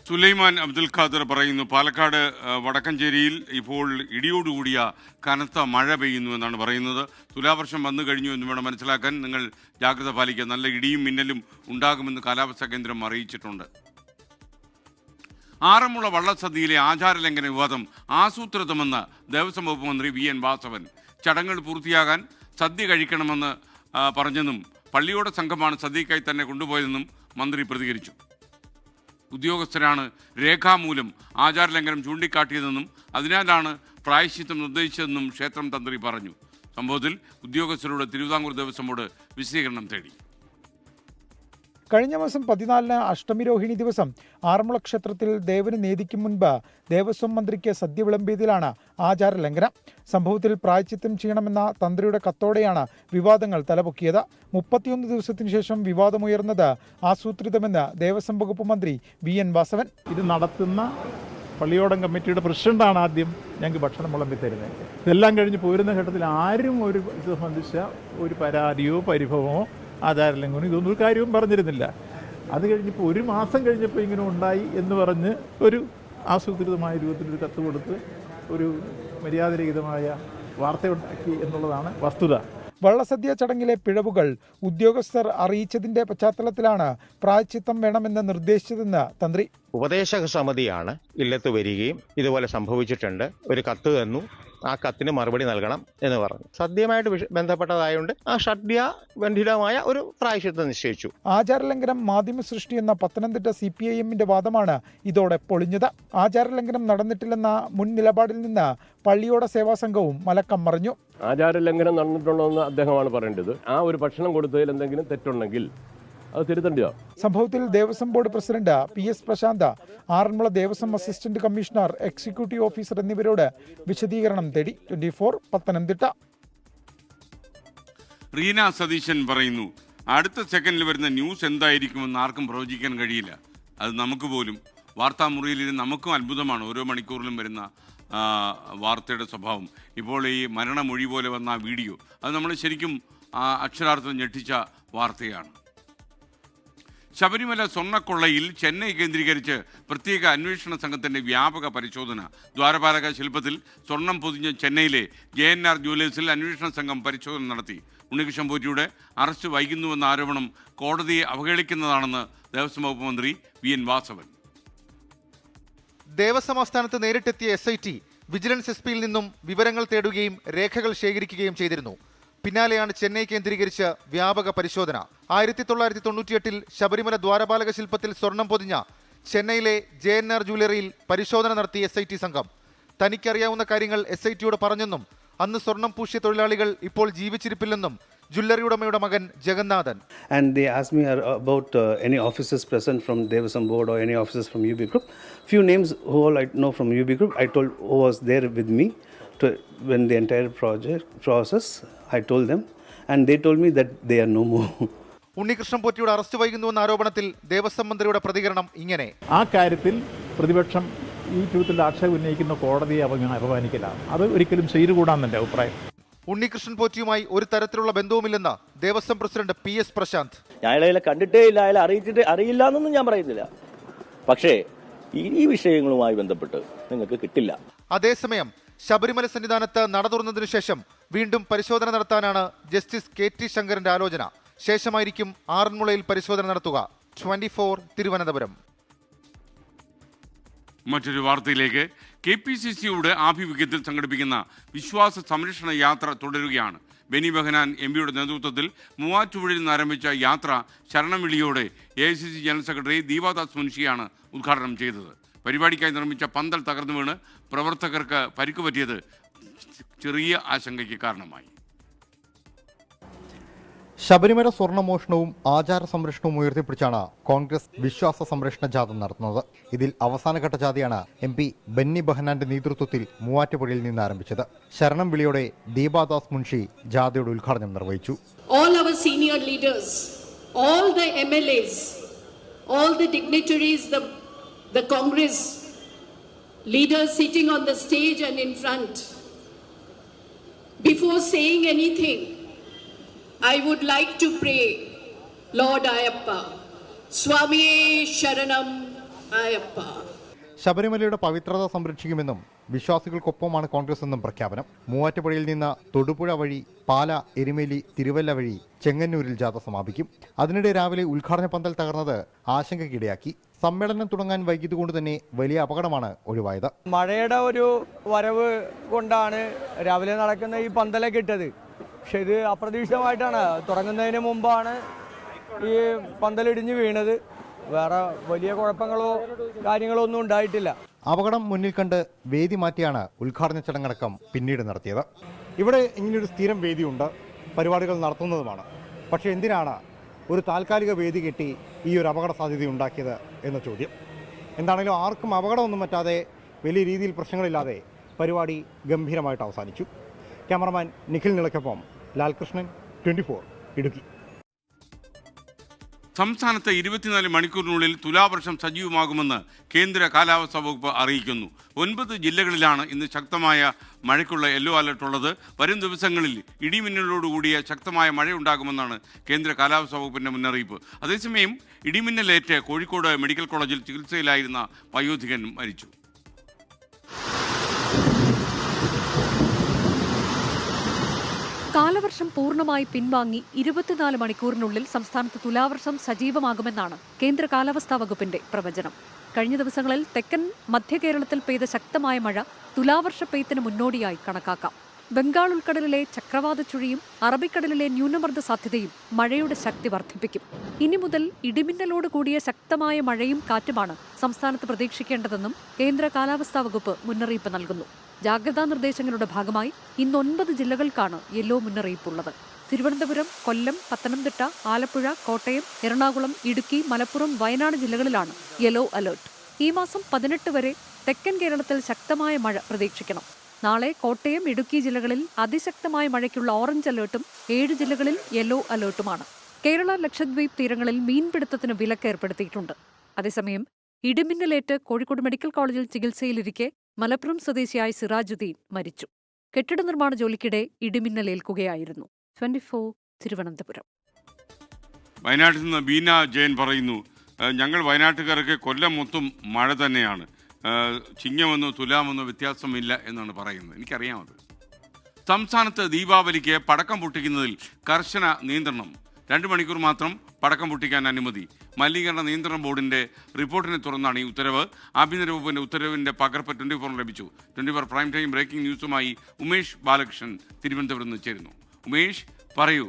സുലൈമാൻ അബ്ദുൽ ഖാദർ പറയുന്നു, പാലക്കാട് വടക്കഞ്ചേരിയിൽ ഇപ്പോൾ ഇടിയോടുകൂടിയ കനത്ത മഴ പെയ്യുന്നു എന്നാണ് പറയുന്നത്. തുലാവർഷം വന്നു കഴിഞ്ഞു എന്ന് വേണം മനസ്സിലാക്കാൻ. നിങ്ങൾ ജാഗ്രത പാലിക്കുക. നല്ല ഇടിയും മിന്നലും ഉണ്ടാകുമെന്ന് കാലാവസ്ഥാ കേന്ദ്രം അറിയിച്ചിട്ടുണ്ട്. ആറന്മുള വള്ളസദ്യയിലെ ആചാരലംഘന വിവാദം ആസൂത്രിതമെന്ന് ദേവസ്വം വകുപ്പ് മന്ത്രി VN വാസവൻ. ചടങ്ങുകൾ പൂർത്തിയാകാൻ സദ്യ കഴിക്കണമെന്ന് പറഞ്ഞെന്നും പള്ളിയോട സംഘമാണ് സദ്യക്കായി തന്നെ കൊണ്ടുപോയതെന്നും മന്ത്രി പ്രതികരിച്ചു. ഉദ്യോഗസ്ഥരാണ് രേഖാമൂലം ആചാരലംഘനം ചൂണ്ടിക്കാട്ടിയതെന്നും അതിനാലാണ് പ്രായശ്ചിത്തം നിർദ്ദേശിച്ചതെന്നും ക്ഷേത്രം തന്ത്രി പറഞ്ഞു. സംഭവത്തിൽ ഉദ്യോഗസ്ഥരോട് തിരുവിതാംകൂർ ദേവസ്വം ബോർഡ് വിശദീകരണം തേടി. കഴിഞ്ഞ മാസം 14 അഷ്ടമി രോഹിണി ദിവസം ആറന്മുള ക്ഷേത്രത്തിൽ ദേവന് നേദിക്കും മുൻപ് ദേവസ്വം മന്ത്രിക്ക് സദ്യ വിളമ്പിയതിലാണ് ആചാരലംഘനം. സംഭവത്തിൽ പ്രായശ്ചിത്തം ചെയ്യണമെന്ന തന്ത്രിയുടെ കത്തോടെയാണ് വിവാദങ്ങൾ തലപൊക്കിയത്. 31 ദിവസത്തിനു ശേഷം വിവാദമുയർന്നത് ആസൂത്രിതമെന്ന് ദേവസ്വം വകുപ്പ് മന്ത്രി VN വാസവൻ. ഇത് നടത്തുന്ന പള്ളിയോടം കമ്മിറ്റിയുടെ പ്രസിഡന്റാണ് ആദ്യം ഞങ്ങൾക്ക് ഭക്ഷണം വിളമ്പി തരുന്നത്. ഇതെല്ലാം കഴിഞ്ഞ് പോരുന്ന ഘട്ടത്തിൽ ആരും ഇത് സംബന്ധിച്ച ഒരു പരാതിയോ പരിഭവമോ ആചാരലംഘനം ഇതൊന്നും ഒരു കാര്യവും പറഞ്ഞിരുന്നില്ല. അത് കഴിഞ്ഞപ്പോൾ ഒരു മാസം കഴിഞ്ഞപ്പോൾ ഇങ്ങനെ ഉണ്ടായി എന്ന് പറഞ്ഞ് ഒരു ആസൂത്രിതമായ രൂപത്തിലൊരു കത്ത് കൊടുത്ത് ഒരു മര്യാദരഹിതമായ വാർത്തയുണ്ടാക്കി എന്നുള്ളതാണ് വസ്തുത. വള്ളസദ്യ ചടങ്ങിലെ പിഴവുകൾ ഉദ്യോഗസ്ഥർ അറിയിച്ചതിന്റെ പശ്ചാത്തലത്തിലാണ് പ്രായശ്ചിത്തം വേണമെന്ന് നിർദ്ദേശിച്ചതെന്ന് തന്ത്രി. ഉപദേശക സമിതിയാണ് ഇല്ലത്ത് വരികയും ഇതുപോലെ സംഭവിച്ചിട്ടുണ്ട്, ഒരു കത്ത് തന്നു, ആ കത്തിന് മറുപടി നൽകണം എന്ന് പറഞ്ഞു. സദ്യയുമായിട്ട് ബന്ധപ്പെട്ടതായതുകൊണ്ട് ആ സദ്യബന്ധിതമായ ഒരു പ്രായശ്ചിത്തം നിശ്ചയിച്ചു. ആചാരലംഘനം മാധ്യമ സൃഷ്ടി എന്ന പത്തനംതിട്ട CPIMന്റെ വാദമാണ് ഇതോടെ പൊളിഞ്ഞത്. ആചാരലംഘനം നടന്നിട്ടില്ലെന്ന മുൻ നിലപാടിൽ നിന്ന് പള്ളിയോട സേവാ സംഘവും മലക്കം മറിഞ്ഞു. ആചാരലംഘനം നടന്നിട്ടുള്ളതെന്ന് അദ്ദേഹമാണ് പറയേണ്ടത്. ആ ഒരു ഭക്ഷണം കൊടുത്തതിൽ എന്തെങ്കിലും തെറ്റുണ്ടെങ്കിൽ അത് തിരുത്തേണ്ടതാ. സംഭവത്തിൽ Devaswom board president PS Prashanth, Aranmula Devaswom assistant commissioner, executive officer എന്നിവരോട് വിശദീകരണം തേടി. 24 പത്തനംതിട്ട. റീന സതീശൻ പറയുന്നു, അടുത്ത സെക്കൻഡിൽ വരുന്ന ന്യൂസ് എന്തായിരിക്കുമെന്ന് ആർക്കും പ്രവചിക്കാൻ കഴിയില്ല. അത് നമുക്ക് പോലും വാർത്താമുറിയിലിരുന്ന് നമുക്കും അത്ഭുതമാണ് ഓരോ മണിക്കൂറിലും വരുന്ന വാർത്തയുടെ സ്വഭാവം. ഇപ്പോൾ ഈ മരണമൊഴി പോലെ വന്ന ആ വീഡിയോ, അത് നമ്മൾ ശരിക്കും അക്ഷരാർത്ഥം ഞെട്ടിച്ച വാർത്തയാണ്. ശബരിമല സ്വർണ്ണക്കൊള്ളയിൽ ചെന്നൈ കേന്ദ്രീകരിച്ച് പ്രത്യേക അന്വേഷണ സംഘത്തിൻ്റെ വ്യാപക പരിശോധന. ദ്വാരപാലക ശില്പത്തിൽ സ്വർണം പൊതിഞ്ഞ ചെന്നൈയിലെ JNR ജുവലേഴ്സിൽ അന്വേഷണ സംഘം പരിശോധന നടത്തി. ഉണ്ണികൃഷ്ണൻ പോറ്റിയുടെ അറസ്റ്റ് വൈകുന്നുവെന്ന ആരോപണം കോടതിയെ അവഹേളിക്കുന്നതാണെന്ന് ദേവസ്വം വകുപ്പ് മന്ത്രി VN വാസവൻ. ദേവസ്വം ആസ്ഥാനത്ത് നേരിട്ടെത്തിയ SIT വിജിലൻസ് SP യിൽ നിന്നും വിവരങ്ങൾ തേടുകയും രേഖകൾ ശേഖരിക്കുകയും ചെയ്തിരുന്നു. പിന്നാലെയാണ് ചെന്നൈ കേന്ദ്രീകരിച്ച് വ്യാപക പരിശോധന. 1998 ശബരിമല ദ്വാരപാലക ശില്പത്തിൽ സ്വർണം പൊതിഞ്ഞ ചെന്നൈയിലെ JNR ജ്വല്ലറിയിൽ പരിശോധന നടത്തിയ SIT സംഘം തനിക്കറിയാവുന്ന കാര്യങ്ങൾ SITയോട് പറഞ്ഞെന്നും അന്ന് സ്വർണം പൂശിയ തൊഴിലാളികൾ ഇപ്പോൾ ജീവിച്ചിരിപ്പില്ലെന്നും ജ്വല്ലറി ഉടമയുടെ മകൻ Jagannathan. And they asked me about any officers present from Devasam board or any officers from UB group. Few names who all I know from UB group. I told who was there with me when the entire process. I told them and they told me that they are no more. Unnikrishnan പോറ്റിയുടെ അറസ്റ്റ് വൈകുന്നുവെന്ന ആരോപണത്തിൽ ദേവസ്വം മന്ത്രിയുടെ പ്രതികരണം ഇങ്ങനെ. ആ കാര്യത്തിൽ പ്രതിപക്ഷം ഈ രൂപത്തിൽ ആക്ഷേപം ഉന്നയിക്കുന്ന കോടതിയെ അപമാനിക്കലാണ്. അത് ഒരിക്കലും ചെയ്തുകൂടാന്ന് എൻ്റെ അഭിപ്രായം. ഉണ്ണികൃഷ്ണൻ പോറ്റിയുമായി ഒരു തരത്തിലുള്ള ബന്ധവുമില്ലെന്ന് ദേവസ്വം പ്രസിഡന്റ് PS പ്രശാന്ത്. ഞാൻ അയാളെ കണ്ടിട്ടേ ഇല്ല, അയാളെ അറിയില്ല എന്നൊന്നും ഞാൻ പറയുന്നില്ല. പക്ഷേ ഈ വിഷയങ്ങളുമായി ബന്ധപ്പെട്ട് നിങ്ങൾക്ക് കിട്ടില്ല. അതേസമയം ശബരിമല സന്നിധാനത്ത് നട തുറന്നതിനു ശേഷം വീണ്ടും പരിശോധന നടത്താനാണ് ജസ്റ്റിസ് KT ശങ്കരന്റെ ആലോചന. ശേഷമായിരിക്കും ആറന്മുളയിൽ പരിശോധന നടത്തുക. 24 തിരുവനന്തപുരം. മറ്റൊരു വാർത്തയിലേക്ക്. KPCCയുടെ ആഭിമുഖ്യത്തിൽ സംഘടിപ്പിക്കുന്ന വിശ്വാസ സംരക്ഷണ യാത്ര തുടരുകയാണ്. ബെന്നി ബെഹനാൻ MPയുടെ നേതൃത്വത്തിൽ മൂവാറ്റുപുഴയിൽ നിന്ന് ആരംഭിച്ച യാത്ര ശരണം വിളിയോടെ AICC ജനറൽ സെക്രട്ടറി ദീപാദാസ് മുൻഷിയാണ് ഉദ്ഘാടനം ചെയ്തത്. പരിപാടിക്കായി നിർമ്മിച്ച പന്തൽ തകർന്നു വീണ് പ്രവർത്തകർക്ക് പരിക്ക് പറ്റിയത് ചെറിയ ആശങ്കയ്ക്ക് കാരണമായി. ശബരിമല സ്വർണ്ണമോഷണവും ആചാര സംരക്ഷണവും ഉയർത്തിപ്പിടിച്ചാണ് കോൺഗ്രസ് വിശ്വാസ സംരക്ഷണ ജാഥ നടത്തുന്നത്. ഇതിൽ അവസാനഘട്ട ജാഥയാണ് MP ബെന്നി ബെഹനാന്റെ നേതൃത്വത്തിൽ മൂവാറ്റുപുഴയിൽ നിന്ന് ആരംഭിച്ചത്. ശരണം വിളിയോടെ ദീപാദാസ് മുൻഷി ജാഥയുടെ ഉദ്ഘാടനം നിർവഹിച്ചു. All our senior leaders, all the MLAs, all the dignitaries, the Congress leaders sitting on the stage and in front. Before saying anything, I would like to pray, Lord Ayappa, Swamiye Sharanam Ayappa. ശബരിമലയുടെ പവിത്രത സംരക്ഷിക്കുമെന്നും വിശ്വാസികൾക്കൊപ്പമാണ് കോൺഗ്രസ് എന്നും പ്രഖ്യാപനം. മൂവാറ്റുപുഴയിൽ നിന്ന് തൊടുപുഴ വഴി പാല, എരുമേലി, തിരുവല്ല വഴി ചെങ്ങന്നൂരിൽ ജാഥ സമാപിക്കും. അതിനിടെ രാവിലെ ഉദ്ഘാടന പന്തൽ തകർന്നത് ആശങ്കയ്ക്കിടയാക്കി. സമ്മേളനം തുടങ്ങാൻ വൈകിയതുകൊണ്ട് തന്നെ വലിയ അപകടമാണ് ഒഴിവായത്. മഴയുടെ ഒരു വരവ് കൊണ്ടാണ് രാവിലെ നടക്കുന്ന ഈ പന്തലൊക്കെ ഇട്ടത്. പക്ഷെ ഇത് അപ്രതീക്ഷിതമായിട്ടാണ്. തുടങ്ങുന്നതിന് മുമ്പാണ് ഈ പന്തലിടിഞ്ഞ് വീണത്. വേറെ വലിയ കുഴപ്പങ്ങളോ കാര്യങ്ങളോ ഒന്നും ഉണ്ടായിട്ടില്ല. അപകടം മുന്നിൽ കണ്ട് വേദി മാറ്റിയാണ് ഉദ്ഘാടന ചടങ്ങടക്കം പിന്നീട് നടത്തിയത്. ഇവിടെ ഇങ്ങനെയൊരു സ്ഥിരം വേദിയുണ്ട്, പരിപാടികൾ നടത്തുന്നതുമാണ്. പക്ഷേ എന്തിനാണ് ഒരു താൽക്കാലിക വേദി കെട്ടി ഈ ഒരു അപകട സാധ്യത ഉണ്ടാക്കിയത് എന്ന ചോദ്യം. എന്താണെങ്കിലും ആർക്കും അപകടമൊന്നും പറ്റാതെ വലിയ രീതിയിൽ പ്രശ്നങ്ങളില്ലാതെ പരിപാടി ഗംഭീരമായിട്ട് അവസാനിച്ചു. ക്യാമറമാൻ നിഖിൽ നിളയ്ക്കൊപ്പം ലാൽകൃഷ്ണൻ, 24 ഇടുക്കി. സംസ്ഥാനത്ത് 24 മണിക്കൂറിനുള്ളിൽ തുലാവർഷം സജീവമാകുമെന്ന് കേന്ദ്ര കാലാവസ്ഥാ വകുപ്പ് അറിയിക്കുന്നു. 9 ജില്ലകളിലാണ് ഇന്ന് ശക്തമായ മഴയ്ക്കുള്ള യെല്ലോ അലർട്ട് ഉള്ളത്. വരും ദിവസങ്ങളിൽ ഇടിമിന്നലോടുകൂടിയ ശക്തമായ മഴയുണ്ടാകുമെന്നാണ് കേന്ദ്ര കാലാവസ്ഥാ വകുപ്പിൻ്റെ മുന്നറിയിപ്പ്. അതേസമയം ഇടിമിന്നലേറ്റ് കോഴിക്കോട് മെഡിക്കൽ കോളേജിൽ ചികിത്സയിലായിരുന്ന വയോധികൻ മരിച്ചു. കാലവർഷം പൂർണ്ണമായി പിൻവാങ്ങി 24 മണിക്കൂറിനുള്ളിൽ സംസ്ഥാനത്ത് തുലാവർഷം സജീവമാകുമെന്നാണ് കേന്ദ്ര കാലാവസ്ഥാ വകുപ്പിന്റെ പ്രവചനം. കഴിഞ്ഞ ദിവസങ്ങളിൽ തെക്കൻ മധ്യ കേരളത്തിൽ പെയ്ത ശക്തമായ മഴ തുലാവർഷ പെയ്ത്തിന് മുന്നോടിയായി കണക്കാക്കാം. ബംഗാൾ ഉൾക്കടലിലെ ചക്രവാത ചുഴിയും അറബിക്കടലിലെ ന്യൂനമർദ്ദ സാധ്യതയും മഴയുടെ ശക്തി വർദ്ധിപ്പിക്കും. ഇനി മുതൽ ഇടിമിന്നലോട് കൂടിയ ശക്തമായ മഴയും കാറ്റുമാണ് സംസ്ഥാനത്ത് പ്രതീക്ഷിക്കേണ്ടതെന്നും കേന്ദ്ര കാലാവസ്ഥാ വകുപ്പ് മുന്നറിയിപ്പ് നൽകുന്നു. ജാഗ്രതാ നിർദ്ദേശങ്ങളുടെ ഭാഗമായി ഇന്ന് 9 ജില്ലകൾക്കാണ് യെല്ലോ മുന്നറിയിപ്പുള്ളത്. തിരുവനന്തപുരം, കൊല്ലം, പത്തനംതിട്ട, ആലപ്പുഴ, കോട്ടയം, എറണാകുളം, ഇടുക്കി, മലപ്പുറം, വയനാട് ജില്ലകളിലാണ് യെല്ലോ അലർട്ട്. ഈ മാസം 18 വരെ തെക്കൻ കേരളത്തിൽ ശക്തമായ മഴ പ്രതീക്ഷിക്കണം. നാളെ കോട്ടയം, ഇടുക്കി ജില്ലകളിൽ അതിശക്തമായ മഴയ്ക്കുള്ള ഓറഞ്ച് അലർട്ടും 7 ജില്ലകളിൽ യെല്ലോ അലർട്ടുമാണ്. കേരള, ലക്ഷദ്വീപ് തീരങ്ങളിൽ മീൻപിടുത്തത്തിന് വിലക്ക് ഏർപ്പെടുത്തിയിട്ടുണ്ട്. അതേസമയം ഇടിമിന്നലേറ്റ് കോഴിക്കോട് മെഡിക്കൽ കോളേജിൽ ചികിത്സയിലിരിക്കെ മലപ്പുറം സ്വദേശിയായ സിറാജുദ്ദീൻ മരിച്ചു. കെട്ടിട നിർമ്മാണ ജോലിക്കിടെ ഇടിമിന്നലേൽക്കുകയായിരുന്നു. 24 തിരുവനന്തപുരം. വയനാട്ടിൽ നിന്ന് ബീന ജയൻ പറയുന്നു, ഞങ്ങൾ വയനാട്ടുകാർക്ക് കൊല്ലം മൊത്തം മഴ തന്നെയാണ്. ചിങ്ങമെന്നോ തുലാമെന്നോ വ്യത്യാസമില്ല എന്നാണ് പറയുന്നത്. എനിക്കറിയാമത്. സംസ്ഥാനത്ത് ദീപാവലിക്ക് പടക്കം പൊട്ടിക്കുന്നതിൽ കർശന നിയന്ത്രണം. 2 മണിക്കൂർ മാത്രം പടക്കം പൊട്ടിക്കാൻ അനുമതി. മലിനീകരണ നിയന്ത്രണ ബോർഡിന്റെ റിപ്പോർട്ടിനെ തുടർന്നാണ് ഈ ഉത്തരവ്. ആഭ്യന്തര വകുപ്പിന്റെ ഉത്തരവിന്റെ പകർപ്പ് 24 ലഭിച്ചു. 24 പ്രൈം ടൈം ബ്രേക്കിംഗ് ന്യൂസുമായി ഉമേഷ് ബാലകൃഷ്ണൻ തിരുവനന്തപുരത്ത് നിന്ന് ചേരുന്നു. ഉമേഷ്, പറയൂ.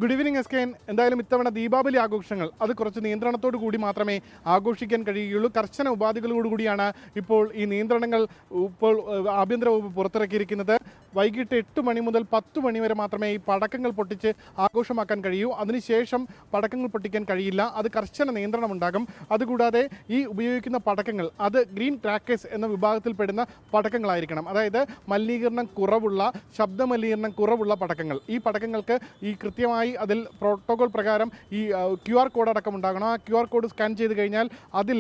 Good evening SKN. എന്തായാലും ഇത്തവണ ദീപാവലി ആഘോഷങ്ങൾ അത് കുറച്ച് നിയന്ത്രണത്തോടു കൂടി മാത്രമേ ആഘോഷിക്കാൻ കഴിയുകയുള്ളൂ. കർശന ഉപാധികളോടുകൂടിയാണ് ഇപ്പോൾ ഈ നിയന്ത്രണങ്ങൾ ഇപ്പോൾ ആഭ്യന്തര വകുപ്പ് പുറത്തിറക്കിയിരിക്കുന്നത്. വൈകിട്ട് 8 മണി മുതൽ 10 മണി വരെ മാത്രമേ ഈ പടക്കങ്ങൾ പൊട്ടിച്ച് ആഘോഷമാക്കാൻ കഴിയൂ. അതിനുശേഷം പടക്കങ്ങൾ പൊട്ടിക്കാൻ കഴിയില്ല. അത് കർശന നിയന്ത്രണമുണ്ടാകും. അതുകൂടാതെ ഈ ഉപയോഗിക്കുന്ന പടക്കങ്ങൾ അത് ഗ്രീൻ ക്രാക്കേഴ്സ് എന്ന വിഭാഗത്തിൽപ്പെടുന്ന പടക്കങ്ങളായിരിക്കണം. അതായത് മലിനീകരണം കുറവുള്ള, ശബ്ദ മലിനീകരണം കുറവുള്ള പടക്കങ്ങൾ. ഈ പടക്കങ്ങൾക്ക് ഈ കൃത്യമായി അതിൽ പ്രോട്ടോകോൾ പ്രകാരം ഈ QR കോഡ് അടക്കം ഉണ്ടാകണം. ആ QR കോഡ് സ്കാൻ ചെയ്ത് കഴിഞ്ഞാൽ അതിൽ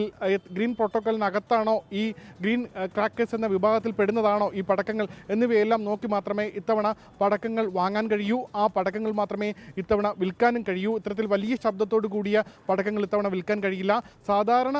ഗ്രീൻ പ്രോട്ടോക്കോളിനകത്താണോ, ഈ ഗ്രീൻ ക്രാക്കേഴ്സ് എന്ന വിഭാഗത്തിൽ പെടുന്നതാണോ ഈ പടക്കങ്ങൾ എന്നിവയെല്ലാം നോക്കി മാത്രമേ ഇത്തവണ പടക്കങ്ങൾ വാങ്ങാൻ കഴിയൂ, ആ പടക്കങ്ങൾ മാത്രമേ ഇത്തവണ വിൽക്കാനും കഴിയൂ. ഇത്തരത്തിൽ വലിയ ശബ്ദത്തോടു കൂടിയ പടക്കങ്ങൾ ഇത്തവണ വിൽക്കാൻ കഴിയില്ല. സാധാരണ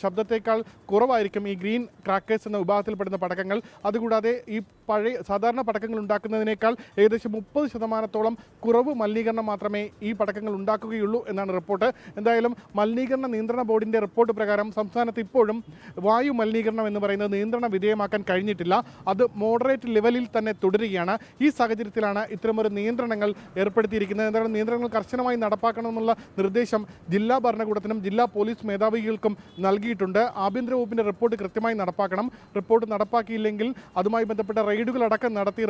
ശബ്ദത്തേക്കാൾ കുറവായിരിക്കും ഈ ഗ്രീൻ ക്രാക്കേഴ്സ് എന്ന വിഭാഗത്തിൽപ്പെടുന്ന പടക്കങ്ങൾ. അതുകൂടാതെ ഈ പഴയ സാധാരണ പടക്കങ്ങൾ ഉണ്ടാക്കുന്നതിനേക്കാൾ ഏകദേശം 30% കുറവ് മലിനീകരണം മാത്രമേ ഈ പടക്കങ്ങൾ ഉണ്ടാക്കുകയുള്ളൂ എന്നാണ് റിപ്പോർട്ട്. എന്തായാലും മലിനീകരണ നിയന്ത്രണ ബോർഡിൻ്റെ റിപ്പോർട്ട് പ്രകാരം സംസ്ഥാനത്ത് ഇപ്പോഴും വായു മലിനീകരണം എന്ന് പറയുന്നത് നിയന്ത്രണ വിധേയമാക്കാൻ കഴിഞ്ഞിട്ടില്ല. അത് മോഡറേറ്റ് ലെവലിൽ തന്നെ തുടരുകയാണ്. ഈ സാഹചര്യത്തിലാണ് ഇത്തരമൊരു നിയന്ത്രണങ്ങൾ ഏർപ്പെടുത്തിയിരിക്കുന്നത്. എന്തായാലും നിയന്ത്രണങ്ങൾ കർശനമായി നടപ്പാക്കണമെന്നുള്ള നിർദ്ദേശം ജില്ലാ ഭരണകൂടത്തിനും ജില്ലാ പോലീസ് മേധാവികൾക്കും നൽകിയിട്ടുണ്ട്. ആഭ്യന്തര വകുപ്പിൻ്റെ റിപ്പോർട്ട് കൃത്യമായി നടപ്പാക്കണം. റിപ്പോർട്ട് നടപ്പാക്കിയില്ലെങ്കിൽ അതുമായി ബന്ധപ്പെട്ട റെയ്ഡുകളടക്കം നടത്തി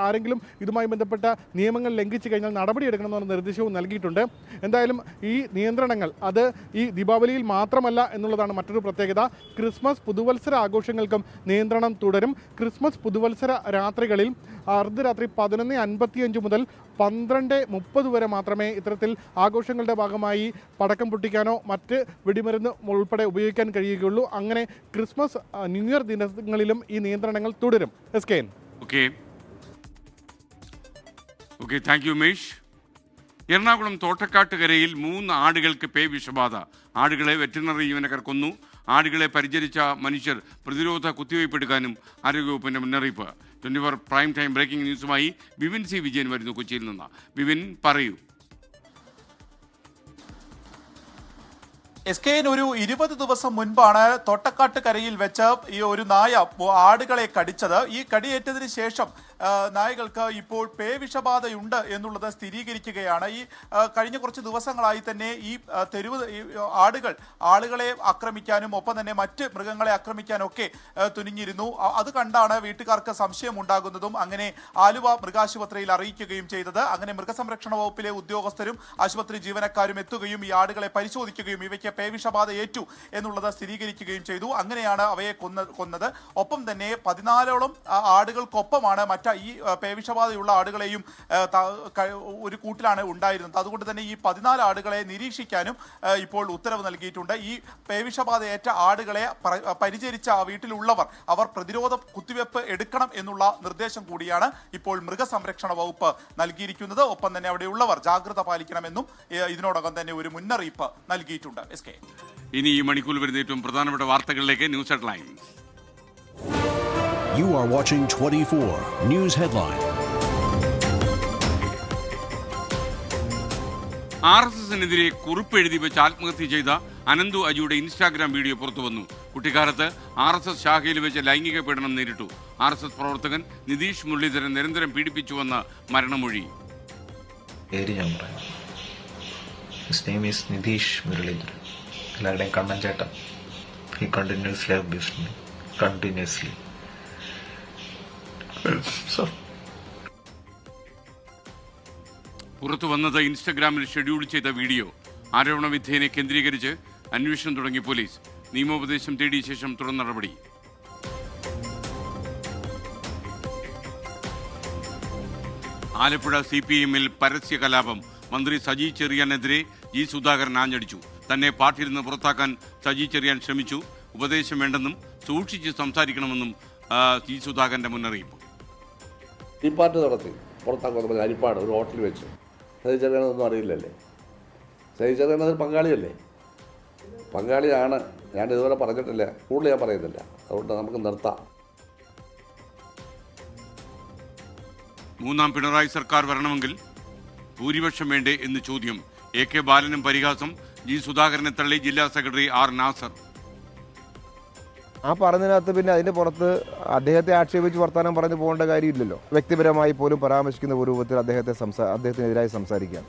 ആരെങ്കിലും ഇതുമായി ബന്ധപ്പെട്ട നിയമങ്ങൾ ലംഘിച്ചു കഴിഞ്ഞാൽ നടപടിയെടുക്കണമെന്നുള്ള നിർദ്ദേശവും നൽകിയിട്ടുണ്ട്. എന്തായാലും ഈ നിയന്ത്രണങ്ങൾ അത് ഈ ദീപാവലിയിൽ മാത്രമല്ല എന്നുള്ളതാണ് മറ്റൊരു പ്രത്യേകത. ക്രിസ്മസ് പുതുവത്സര ആഘോഷങ്ങൾക്കും നിയന്ത്രണം തുടരും. ക്രിസ്മസ് പുതുവത്സര രാത്രികളിൽ അർദ്ധരാത്രി 11:55 മുതൽ 12:30 വരെ മാത്രമേ ഇത്തരത്തിൽ ആഘോഷങ്ങളുടെ ഭാഗമായി പടക്കം പൊട്ടിക്കാനോ മറ്റ് വെടിമരുന്ന് ഉൾപ്പെടെ ഉപയോഗിക്കാൻ കഴിയുകയുള്ളൂ. അങ്ങനെ ക്രിസ്മസ് ന്യൂ ഇയർ ദിനങ്ങളിലും ഈ നിയന്ത്രണങ്ങൾ തുടരും. SKN. Okay, thank you Umesh. Ernakulam തോട്ടക്കാട്ടുകരയിൽ 3 ആടുകൾക്ക് പേ വിഷബാധ. ആടുകളെ വെറ്ററിനറി ജീവനക്കാർ കൊന്നു. ആടുകളെ പരിചരിച്ച മനുഷ്യർ പ്രതിരോധ കുത്തിവയ്പ് എടുക്കാനും ആരോഗ്യവകുപ്പിൻ്റെ മുന്നറിയിപ്പ്. 24 പ്രൈം ടൈം ബ്രേക്കിംഗ് ന്യൂസുമായി ബിപിൻ സി വിജയൻ വരുന്നു കൊച്ചിയിൽ നിന്ന്. ബിപിൻ, പറയൂ. SKN ഒരു 20 ദിവസം മുൻപാണ് തോട്ടക്കാട്ടുകരയിൽ വെച്ച് ഈ ഒരു നായ ആടുകളെ കടിച്ചത്. ഈ കടിയേറ്റതിന് ശേഷം നായകൾക്ക് ഇപ്പോൾ പേവിഷബാധയുണ്ട് എന്നുള്ളത് സ്ഥിരീകരിക്കുകയാണ്. ഈ കഴിഞ്ഞ കുറച്ച് ദിവസങ്ങളായി തന്നെ ഈ തെരുവ് ആളുകളെ ആക്രമിക്കാനും ഒപ്പം തന്നെ മറ്റ് മൃഗങ്ങളെ ആക്രമിക്കാനും ഒക്കെ തുനിഞ്ഞിരുന്നു. അത് കണ്ടാണ് വീട്ടുകാർക്ക് സംശയമുണ്ടാകുന്നതും അങ്ങനെ ആലുവ മൃഗാശുപത്രിയിൽ അറിയിക്കുകയും ചെയ്തത്. അങ്ങനെ മൃഗസംരക്ഷണ വകുപ്പിലെ ഉദ്യോഗസ്ഥരും ആശുപത്രി ജീവനക്കാരും എത്തുകയും ഈ ആടുകളെ പരിശോധിക്കുകയും ഇവയ്ക്ക് പേവിഷബാധ ഏറ്റു എന്നുള്ളത് സ്ഥിരീകരിക്കുകയും ചെയ്തു. അങ്ങനെയാണ് അവയെ കൊന്നത്. ഒപ്പം തന്നെ 14ഓളം ആടുകൾക്കൊപ്പമാണ് ഈ പേവിഷബാധയുള്ള ആടുകളെയും ഒരു കൂട്ടിലാണ് ഉണ്ടായിരുന്നത്. അതുകൊണ്ട് തന്നെ ഈ 14 ആടുകളെ നിരീക്ഷിക്കാനും ഇപ്പോൾ ഉത്തരവ് നൽകിയിട്ടുണ്ട്. ഈ പേവിഷബാധയേറ്റ ആടുകളെ പരിചരിച്ച വീട്ടിലുള്ളവർ അവർ പ്രതിരോധ കുത്തിവെപ്പ് എടുക്കണം എന്നുള്ള നിർദ്ദേശം കൂടിയാണ് ഇപ്പോൾ മൃഗസംരക്ഷണ വകുപ്പ് നൽകിയിരിക്കുന്നത്. ഒപ്പം തന്നെ അവിടെയുള്ളവർ ജാഗ്രത പാലിക്കണമെന്നും ഇതിനോടകം തന്നെ ഒരു മുന്നറിയിപ്പ് നൽകിയിട്ടുണ്ട്. ഇനി ഈ മണിക്കൂർ വരുന്ന ഏറ്റവും പ്രധാനപ്പെട്ട വാർത്തകളിലേക്ക് news headlines. You are watching 24 News Headline. RSSനെതിരെ കുറിപ്പ് എഴുതി വെച്ച് ആത്മഹത്യ ചെയ്ത അനന്തു അജിയുടെ ഇൻസ്റ്റാഗ്രാം വീഡിയോ പുറത്തുവന്നു. കുട്ടിക്കാലത്ത് RSS ശാഖയിൽ വെച്ച് ലൈംഗിക പീഡനം നേരിട്ടു. RSS പ്രവർത്തകൻ നിതീഷ് മുരളീധരൻ നിരന്തരം പീഡിപ്പിച്ചുവെന്ന് മരണമൊഴി. His name is Nidish Muralidharan. എല്ലാവരുടെയും കണ്ണൻ ചേട്ടൻ. He continuously abused me. Continuously. പുറത്തു വന്നത് ഇൻസ്റ്റഗ്രാമിൽ ഷെഡ്യൂൾ ചെയ്ത വീഡിയോ. ആരോപണ വിധേയനെ കേന്ദ്രീകരിച്ച് അന്വേഷണം തുടങ്ങി പോലീസ്. നിയമോപദേശം തേടിയ ശേഷം തുടർ നടപടി. ആലപ്പുഴ CPM-ൽ പരസ്യ കലാപം. മന്ത്രി സജി ചെറിയാനെതിരെ ജി സുധാകരൻ ആഞ്ഞടിച്ചു. തന്നെ പാർട്ടിയിൽ നിന്ന് പുറത്താക്കാൻ സജി ചെറിയാൻ ശ്രമിച്ചു. ഉപദേശം വേണ്ടെന്നും സൂക്ഷിച്ച് സംസാരിക്കണമെന്നും ജി സുധാകരന്റെ മുന്നറിയിപ്പ്. ഈ പാർട്ടി നടത്തി പുറത്താക്കുമെന്ന് അരിപ്പാട് ഒരു ഹോട്ടലിൽ വെച്ച് സജി ചെറിയാനൊന്നും അറിയില്ലല്ലേ? സജി ചെറിയാൻ അതിൽ പങ്കാളിയാണ്. ഞാൻ ഇതുവരെ പറഞ്ഞിട്ടില്ല, കൂടുതൽ ഞാൻ പറയുന്നില്ല. അതുകൊണ്ട് നമുക്ക് നിർത്താം. 3ാം പിണറായി സർക്കാർ വരണമെങ്കിൽ ഭൂരിപക്ഷം വേണ്ടേ എന്ന് ചോദ്യം. AK ബാലനും പരിഹാസം. ജി സുധാകരനെ തള്ളി ജില്ലാ സെക്രട്ടറി R നാസർ. ആ പറഞ്ഞതിനകത്ത് പിന്നെ അതിൻ്റെ പുറത്ത് അദ്ദേഹത്തെ ആക്ഷേപിച്ച് വർത്തമാനം പറഞ്ഞു പോകേണ്ട കാര്യമില്ലല്ലോ. വ്യക്തിപരമായി പോലും പരാമർശിക്കുന്ന ഒരു രൂപത്തിൽ അദ്ദേഹത്തിനെതിരായി സംസാരിക്കാം.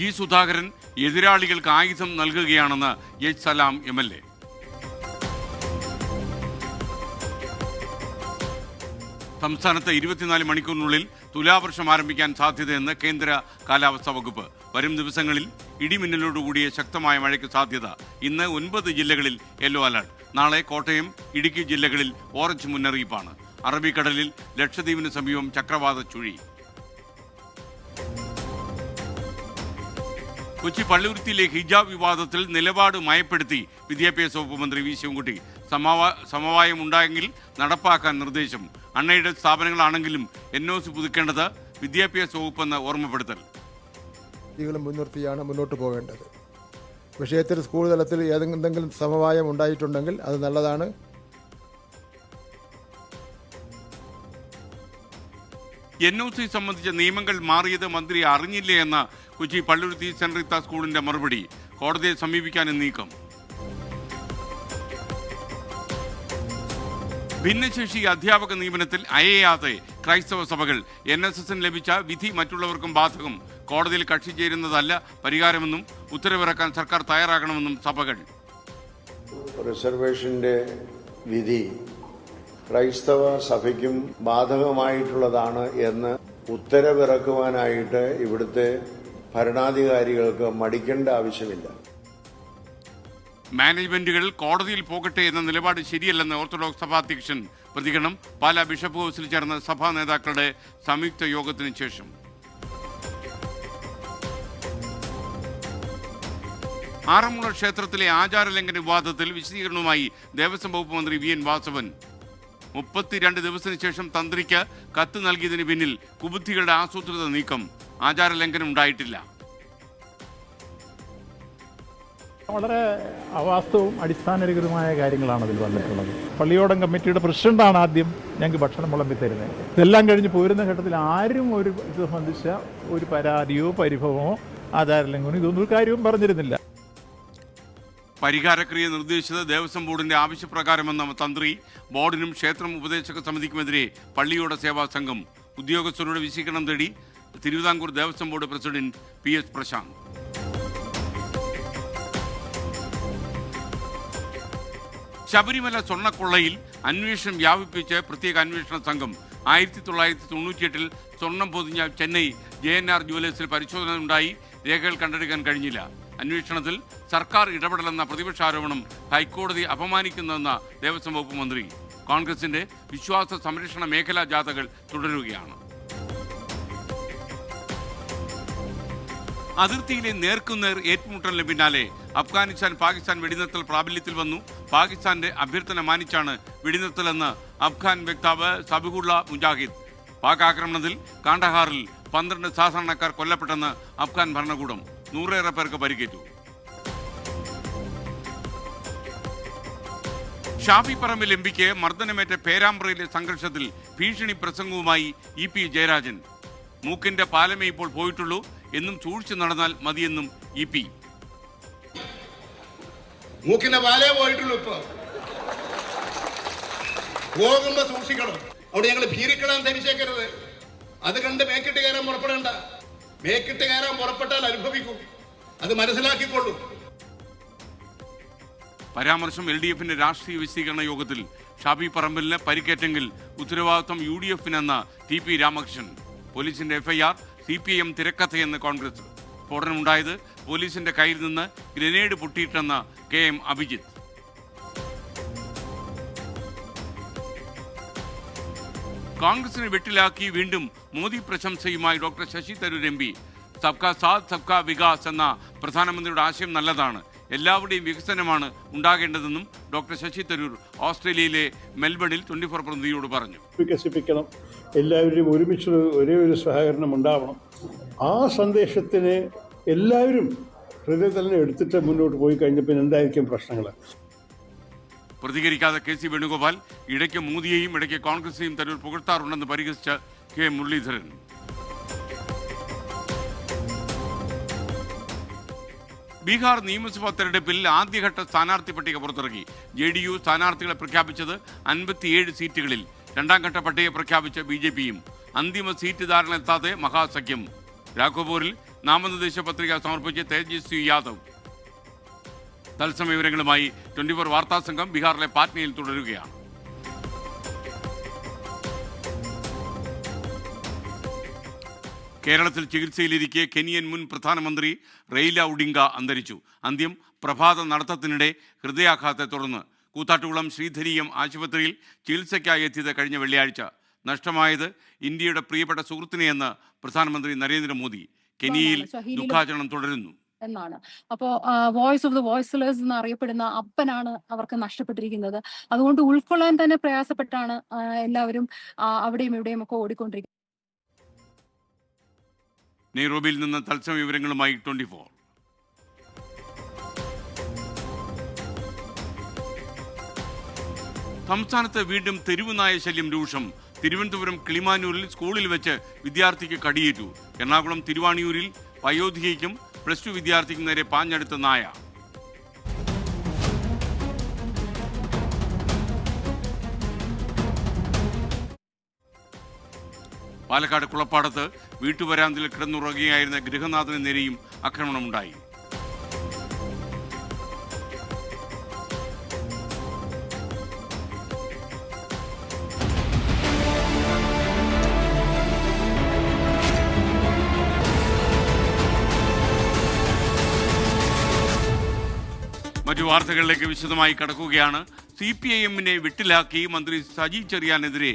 ജി സുധാകരൻ എതിരാളികൾക്ക് ആയുധം നൽകുകയാണെന്ന് H സലാം MLA. സംസ്ഥാനത്ത് 24 മണിക്കൂറിനുള്ളിൽ തുലാവർഷം ആരംഭിക്കാൻ സാധ്യതയെന്ന് കേന്ദ്ര കാലാവസ്ഥാ വകുപ്പ്. വരും ദിവസങ്ങളിൽ ഇടിമിന്നലോടുകൂടിയ ശക്തമായ മഴയ്ക്ക് സാധ്യത. ഇന്ന് 9 ജില്ലകളിൽ യെല്ലോ അലർട്ട്. നാളെ കോട്ടയം, ഇടുക്കി ജില്ലകളിൽ ഓറഞ്ച് മുന്നറിയിപ്പാണ്. അറബിക്കടലിൽ ലക്ഷദ്വീപിന് സമീപം ചക്രവാത ചുഴി. കൊച്ചി പള്ളുരുത്തിയിലെ ഹിജാബ് വിവാദത്തിൽ നിലപാട് മയപ്പെടുത്തി വിദ്യാഭ്യാസ വകുപ്പ് മന്ത്രി വി ശിവൻകുട്ടി. സമവായം ഉണ്ടായെങ്കിൽ നടപ്പാക്കാൻ നിർദ്ദേശം. അൺഎയ്ഡഡ് സ്ഥാപനങ്ങളാണെങ്കിലും NOC പുതുക്കേണ്ടത് വിദ്യാഭ്യാസ വകുപ്പെന്ന് ഓർമ്മപ്പെടുത്തൽ. മുൻനിർത്തിയാണ് മുന്നോട്ട് പോകേണ്ടത്. വിഷയത്തിൽ സ്കൂൾ തലത്തിൽ എന്തെങ്കിലും സമവായം ഉണ്ടായിട്ടുണ്ടെങ്കിൽ അത് നല്ലതാണ്. NOC സംബന്ധിച്ച നിയമങ്ങൾ മാറിയത് മന്ത്രി അറിഞ്ഞില്ലേ എന്ന കൊച്ചി പള്ളുരുത്തി സെന്റ് റീത്ത സ്കൂളിന്റെ മറുപടി. കോടതിയെ സമീപിക്കാനും നീക്കം. ഭിന്നശേഷി അധ്യാപക നിയമനത്തിൽ അയയാതെ ക്രൈസ്തവ സഭകൾ. NSSന് ലഭിച്ച വിധി മറ്റുള്ളവർക്കും ബാധകം. കോടതിയിൽ കക്ഷി ചേരുന്നതല്ല പരിഹാരമെന്നും ഉത്തരവിറക്കാൻ സർക്കാർ തയ്യാറാകണമെന്നും സഭകൾ. റിസർവേഷന്റെ വിധി ക്രൈസ്തവ സഭയ്ക്കും ബാധകമായിട്ടുള്ളതാണ് എന്ന് ഉത്തരവിറക്കുവാനായിട്ട് ഇവിടുത്തെ ഭരണാധികാരികൾക്ക് മടിക്കേണ്ട ആവശ്യമില്ല. മാനേജ്മെന്റുകൾ കോടതിയിൽ പോകട്ടെ എന്ന നിലപാട് ശരിയല്ലെന്ന് ഓർത്തഡോക്സ് സഭാധ്യക്ഷൻ പ്രതികരണം. പാലാ ബിഷപ്പ് ഹൗസിൽ ചേർന്ന സഭാ നേതാക്കളുടെ സംയുക്ത യോഗത്തിന് ശേഷം. ആറന്മുള ക്ഷേത്രത്തിലെ ആചാരലംഘന വിവാദത്തിൽ വിശദീകരണവുമായി ദേവസ്വം വകുപ്പ് മന്ത്രി VN വാസവൻ. 32 ദിവസത്തിന് ശേഷം തന്ത്രിക്ക് കത്ത് നൽകിയതിന് പിന്നിൽ കുബുദ്ധികളുടെ ആസൂത്രിത നീക്കം. ആചാരലംഘനം ഉണ്ടായിട്ടില്ല. വളരെ അവാസ്തവവും അടിസ്ഥാനരഹിതമായ കാര്യങ്ങളാണ് അതിൽ വന്നിട്ടുള്ളത്. പള്ളിയോടം കമ്മിറ്റിയുടെ പ്രസിഡന്റാണ് ആദ്യം ഞങ്ങൾക്ക് ഭക്ഷണം വിളമ്പി തരുന്നത്. ഇതെല്ലാം കഴിഞ്ഞ് പോരുന്ന ഘട്ടത്തിൽ ആരും ഇത് സംബന്ധിച്ച ഒരു പരാതിയോ പരിഭവമോ ആചാരലംഘനമോ ഇതൊന്നും കാര്യവും പറഞ്ഞിരുന്നില്ല. പരിഹാരക്രിയ നിർദ്ദേശിച്ചത് ദേവസ്വം ബോർഡിന്റെ ആവശ്യപ്രകാരമെന്ന തന്ത്രി. ബോർഡിനും ക്ഷേത്രം ഉപദേശക സമിതിക്കുമെതിരെ പള്ളിയോട സേവാ സംഘം. ഉദ്യോഗസ്ഥരുടെ വിശദീകരണം തേടി Thiruvithamkoor Devaswom board president PS Prashanth. Sabarimala സ്വർണ്ണക്കൊള്ളയിൽ അന്വേഷണം വ്യാപിപ്പിച്ച് പ്രത്യേക അന്വേഷണ സംഘം. 1998 സ്വർണം പൊതിഞ്ഞ ചെന്നൈ JNR ജുവലേഴ്സിൽ പരിശോധന ഉണ്ടായി. രേഖകൾ കണ്ടെടുക്കാൻ കഴിഞ്ഞില്ല. അന്വേഷണത്തിൽ സർക്കാർ ഇടപെടലെന്ന പ്രതിപക്ഷ ആരോപണം ഹൈക്കോടതി അപമാനിക്കുന്നതെന്ന ദേവസ്വം വകുപ്പ് മന്ത്രി. കോൺഗ്രസിന്റെ വിശ്വാസ സംരക്ഷണ മേഖലാ ജാഥകൾ തുടരുകയാണ്. അതിർത്തിയിലെ നേർക്കുനേർ ഏറ്റുമുട്ടലിന് പിന്നാലെ അഫ്ഗാനിസ്ഥാൻ പാകിസ്ഥാൻ വെടിനിർത്തൽ പ്രാബല്യത്തിൽ വന്നു. പാകിസ്ഥാന്റെ അഭ്യർത്ഥന മാനിച്ചാണ് വെടിനിർത്തലെന്ന് അഫ്ഗാൻ വക്താവ് സബിഹുള്ള മുജാഹിദ്. പാക് ആക്രമണത്തിൽ കാണ്ഡഹാറിൽ 12 സാധാരണക്കാർ കൊല്ലപ്പെട്ടെന്ന് അഫ്ഗാൻ ഭരണകൂടം. 100 പേർക്ക് പരിക്കേറ്റു. ഷാഫി പറമ്പിൽ MP മർദ്ദനമേറ്റ പേരാമ്പ്രയിലെ സംഘർഷത്തിൽ ഭീഷണി പ്രസംഗവുമായി EP ജയരാജൻ. മൂക്കിന്റെ പാലമേ ഇപ്പോൾ പോയിട്ടുള്ളൂ, എന്നും സൂക്ഷിച്ചു നടന്നാൽ മതിയെന്നും EP. മൂക്കിന്റെ പാലേ പോയിട്ടുള്ളൂ, ഇപ്പൊ പോകുമ്പോ സൂക്ഷിക്കണം. അവിടെ ഞങ്ങൾ ഭീരിക്കിടാൻ ധരിച്ചേക്കരുത്. അത് കണ്ട് മേക്കിട്ട് കയറാൻ പുറപ്പെടേണ്ട. മേക്കിട്ട് കയറാൻ പുറപ്പെട്ടാൽ അനുഭവിക്കും. അത് മനസ്സിലാക്കിക്കൊള്ളൂ. പരാമർശം LDFന്റെ രാഷ്ട്രീയ വിശദീകരണ യോഗത്തിൽ. ഷാഫി പറമ്പലിന് പരിക്കേറ്റെങ്കിൽ ഉത്തരവാദിത്വം UDFനെന്ന TP രാമകൃഷ്ണൻ. പോലീസിന്റെ FIR CPIM തിരക്കഥയെന്ന് കോൺഗ്രസ്. സ്ഫോടനമുണ്ടായത് പോലീസിന്റെ കയ്യിൽ നിന്ന് ഗ്രനേഡ് പൊട്ടിയിട്ടെന്ന KM അഭിജിത്ത്. കോൺഗ്രസിനെ വെട്ടിലാക്കി വീണ്ടും മോദി പ്രശംസയുമായി ഡോക്ടർ ശശി തരൂർ MP. സബ്കാ സാത്ത് സബ്കാ വികാസ് എന്ന പ്രധാനമന്ത്രിയുടെ ആശയം നല്ലതാണ്. എല്ലാവരുടെയും വികസനമാണ് ഉണ്ടാകേണ്ടതെന്നും ഡോക്ടർ ശശി തരൂർ ഓസ്ട്രേലിയയിലെ മെൽബണിൽ 24 പ്രതിനിധിയോട് പറഞ്ഞു. വികസിപ്പിക്കണം, എല്ലാവരും ഒരുമിച്ച് ഒരേ ഒരു സഹകരണം ഉണ്ടാവണം. ആ സന്ദേശത്തിന് എല്ലാവരും ഹൃദയത്തിൽ തന്നെ എടുത്തിട്ട് മുന്നോട്ട് പോയി കഴിഞ്ഞപ്പോൾ എന്തായിരിക്കും പ്രശ്നങ്ങൾ? പ്രതികരിക്കാതെ KC വേണുഗോപാൽ. ഇടയ്ക്ക് മോദിയെയും ഇടയ്ക്ക് കോൺഗ്രസിനെയും തരൂർ പുകഴ്ത്താറുണ്ടെന്ന് പരിഹസിച്ച K മുരളീധരൻ. ബീഹാർ നിയമസഭാ തെരഞ്ഞെടുപ്പിൽ ആദ്യഘട്ട സ്ഥാനാർത്ഥി പട്ടിക പുറത്തിറക്കി. JDU സ്ഥാനാർത്ഥികളെ പ്രഖ്യാപിച്ചത് 57 സീറ്റുകളിൽ. രണ്ടാംഘട്ട പട്ടിക പ്രഖ്യാപിച്ച BJPയും. അന്തിമ സീറ്റ് ധാരണ എത്താതെ മഹാസഖ്യം. രാഘോപൂരിൽ നാമനിർദ്ദേശ പത്രിക സമർപ്പിച്ച് തേജസ്വി യാദവ്. തത്സമയ വിവരങ്ങളുമായി 24 വാർത്താ സംഘം ബീഹാറിലെ പാറ്റ്നയിൽ തുടരുകയാണ്. കേരളത്തിൽ ചികിത്സയിലിരിക്കെ കെനിയൻ മുൻ പ്രധാനമന്ത്രി റെയ്ല ഒഡിംഗ അന്തരിച്ചു. അന്ത്യം പ്രഭാത നടത്തത്തിനിടെ ഹൃദയാഘാതത്തെ തുടർന്ന്. കൂത്താട്ടുകുളം ശ്രീധരീയം ആശുപത്രിയിൽ ചികിത്സയ്ക്കായി എത്തിയത് കഴിഞ്ഞ വെള്ളിയാഴ്ച. നഷ്ടമായത് ഇന്ത്യയുടെ പ്രിയപ്പെട്ട സുഹൃത്തിനെയെന്ന് പ്രധാനമന്ത്രി നരേന്ദ്രമോദി. കെനിയയിൽ ദുഃഖാചരണം തുടരുന്നു. എന്നാണ്. അപ്പോൾ വോയിസ് ഓഫ് ദ വോയിസ്ലെസ് എന്നറിയപ്പെടുന്ന അപ്പനാണ് അവർക്ക് നഷ്ടപ്പെട്ടിരിക്കുന്നത്. അതുകൊണ്ട് ഉൾക്കൊള്ളാൻ തന്നെ പ്രയാസപ്പെട്ടാണ് എല്ലാവരും അവിടെയും ഇവിടെയും ഒക്കെ ഓടിക്കൊണ്ടിരിക്കുന്നത്. നെയ്റോബിയിൽ നിന്ന് തത്സമയ വിവരങ്ങളുമായി 24. സംസ്ഥാനത്ത് വീണ്ടും തെരുവുനായ ശല്യം രൂക്ഷം. തിരുവനന്തപുരം കിളിമാനൂരിൽ സ്കൂളിൽ വെച്ച് വിദ്യാർത്ഥിക്ക് കടിയേറ്റു. എറണാകുളം തിരുവാണിയൂരിൽ വയോധികയ്ക്കും +2 വിദ്യാർത്ഥിക്കും നേരെ പാഞ്ഞെടുത്ത നായ. പാലക്കാട് കുളപ്പാടത്ത് വീട്ടുവരാന്തയിൽ കിടന്നുറങ്ങുകയായിരുന്ന ഗൃഹനാഥന് നേരെയും ആക്രമണമുണ്ടായി. മറ്റു വാർത്തകളിലേക്ക് വിശദമായി കടക്കുകയാണ്. CPIM-നെ വെട്ടിലാക്കി മന്ത്രി സജി ചെറിയാനെതിരെ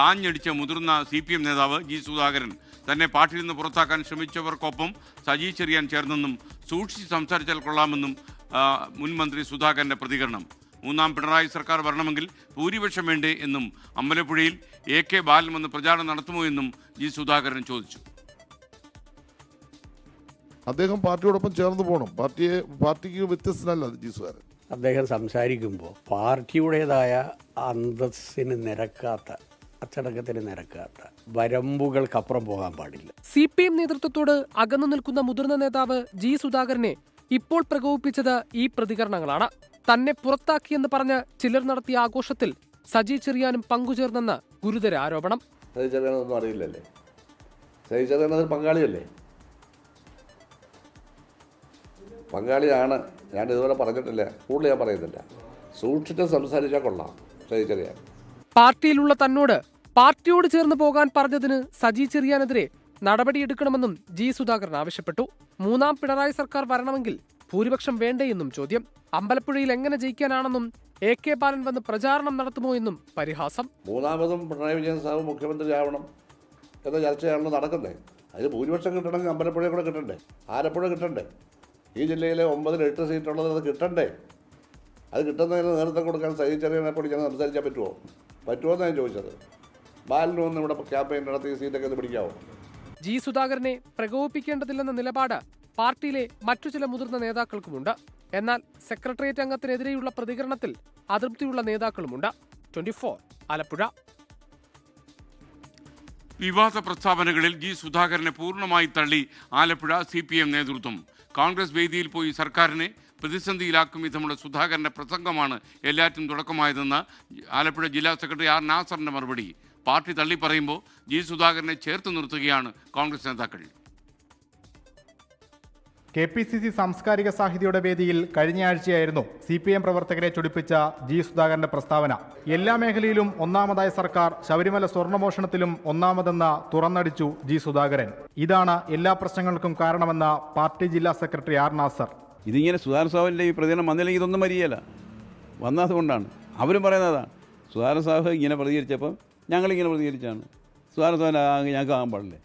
ആഞ്ഞടിച്ച മുതിർന്ന CPM നേതാവ് ജി സുധാകരൻ തന്നെ പാർട്ടിയിൽ നിന്ന് പുറത്താക്കാൻ ശ്രമിച്ചവർക്കൊപ്പം സജി ചെറിയാൻ ചേർന്നെന്നും സൂക്ഷിച്ച് സംസാരിച്ചാൽ കൊള്ളാമെന്നും മുൻ മന്ത്രി സുധാകരൻ്റെ പ്രതികരണം. മൂന്നാം പിണറായി സർക്കാർ വരണമെങ്കിൽ ഭൂരിപക്ഷം വേണ്ടേ എന്നും അമ്പലപ്പുഴയിൽ AK ബാലൻ വന്ന് പ്രചാരണം നടത്തുമോ എന്നും ജി സുധാകരൻ ചോദിച്ചു. അദ്ദേഹം പാർട്ടിയോടൊപ്പം ചേർന്ന് പോകണം. പാർട്ടിക്ക് വ്യത്യസ്തനല്ല ജി സുധാകരൻ. അദ്ദേഹം സംസാരിക്കുമ്പോൾ പാർട്ടിയുടേതായ അന്തസ്സിന് നിരക്കാത്ത, അച്ചടക്കത്തിന് നിരക്കാത്ത വരമ്പുകൾക്കപ്പുറം പോകാൻ പാടില്ല. CPM നേതൃത്വത്തോട് അകന്നു നിൽക്കുന്ന മുതിർന്ന നേതാവ് ജി സുധാകരനെ ഇപ്പോൾ പ്രകോപിപ്പിച്ചത് ഈ പ്രതികരണങ്ങളാണ്. തന്നെ പുറത്താക്കിയെന്ന് പറഞ്ഞ് ചിലർ നടത്തിയ ആഘോഷത്തിൽ സജി ചെറിയാനും പങ്കുചേർന്നെന്ന് ഗുരുതര ആരോപണം. സജി ചെറിയാനൊന്നും അറിയില്ലല്ലേ? സജി ചെറിയാൻ അതിൽ പങ്കാളിയല്ലേ? പങ്കാളിയാണ്. ഞാൻ ഇതുവരെ പറഞ്ഞിട്ടില്ല, കൂടുതൽ ഞാൻ പറയുന്നില്ല. സൂക്ഷിച്ച് സംസാരിച്ചാൽ കൊള്ളാം സജി ചെറിയാൻ. പാർട്ടിയിലുള്ള തന്നോട് പാർട്ടിയോട് ചേർന്ന് പോകാൻ പറഞ്ഞതിന് സജി ചെറിയാനെതിരെ നടപടിയെടുക്കണമെന്നും ജി സുധാകരൻ ആവശ്യപ്പെട്ടു. മൂന്നാം പിണറായി സർക്കാർ വരണമെങ്കിൽ ഭൂരിപക്ഷം വേണ്ടേയെന്നും ചോദ്യം. അമ്പലപ്പുഴയിൽ എങ്ങനെ ജയിക്കാനാണെന്നും AK ബാലൻ വന്ന് പ്രചാരണം നടത്തുമോ എന്നും പരിഹാസം. മൂന്നാമതും പിണറായി വിജയൻ സാഹിബ് മുഖ്യമന്ത്രിയാവണം എന്ന ചർച്ചയാണല്ലോ നടക്കുന്നത്. അതിന് ഭൂരിപക്ഷം കിട്ടണമെങ്കിൽ അമ്പലപ്പുഴ കൂടെ കിട്ടണ്ടേ, ആലപ്പുഴ കിട്ടണ്ടേ, ഈ ജില്ലയിലെ 9-8 സീറ്റുള്ളത് അത് കിട്ടണ്ടേ? അത് കിട്ടുന്നതിന് നേതൃത്വം കൊടുക്കാൻ സജി ചെറിയാനെപ്പോൾ ഞാൻ സംസാരിച്ചാൽ പറ്റുമോ എന്നാണ് ഞാൻ ചോദിച്ചത്. ബാലനൊന്നും ഇവിടെ ക്യാമ്പയിൻ നടത്തി സീറ്റൊക്കെ ഒന്ന് പിടിക്കാവോ? ജി സുധാകരനെ പ്രകോപിപ്പിക്കേണ്ടതില്ലെന്ന നിലപാട് പാർട്ടിയിലെ മറ്റു ചില മുതിർന്ന നേതാക്കൾക്കുമുണ്ട്. എന്നാൽ സെക്രട്ടേറിയറ്റ് അംഗത്തിനെതിരെയുള്ള പ്രതികരണത്തിൽ അതൃപ്തിയുള്ള നേതാക്കളുമുണ്ട്. 24 ആലപ്പുഴ. വിവാദ പ്രസ്താവനകളിൽ ജി സുധാകരനെ പൂർണ്ണമായി തള്ളി ആലപ്പുഴ CPM നേതൃത്വം. കോൺഗ്രസ് വേദിയിൽ പോയി സർക്കാരിനെ പ്രതിസന്ധിയിലാക്കും വിധമുള്ള സുധാകരൻ്റെ പ്രസംഗമാണ് എല്ലാറ്റും തുടക്കമായതെന്ന് ആലപ്പുഴ ജില്ലാ സെക്രട്ടറി R നാസറിൻ്റെ മറുപടി. പാർട്ടി തള്ളി പറയുമ്പോൾ ജി സുധാകരനെ ചേർത്ത് നിർത്തുകയാണ് കോൺഗ്രസ് നേതാക്കൾ. KPCC സാംസ്കാരിക സാഹിത്യയുടെ വേദിയിൽ കഴിഞ്ഞയാഴ്ചയായിരുന്നു CPM പ്രവർത്തകരെ ചൊടിപ്പിച്ച ജി സുധാകരന്റെ പ്രസ്താവന. എല്ലാ മേഖലയിലും ഒന്നാമതായ സർക്കാർ ശബരിമല സ്വർണ്ണമോഷണത്തിലും ഒന്നാമതെന്ന് തുറന്നടിച്ചു ജി സുധാകരൻ. ഇതാണ് എല്ലാ പ്രശ്നങ്ങൾക്കും കാരണമെന്ന പാർട്ടി ജില്ലാ സെക്രട്ടറി R നാസർ. ഇതിങ്ങനെ സുധാകരൻ സാഹിബിൻ്റെ ഈ പ്രതികരണം വന്നില്ലെങ്കിൽ ഇതൊന്നും വരികയില്ല. വന്നതുകൊണ്ടാണ് അവരും പറയുന്നതാണ്. സുധാകരൻ സാഹിബ് ഇങ്ങനെ പ്രതികരിച്ചപ്പം ഞങ്ങളിങ്ങനെ പ്രതികരിച്ചാണ്. സുധാകരൻ സാഹിബ് ഞങ്ങൾക്ക് ആകാൻ പാടില്ലേ?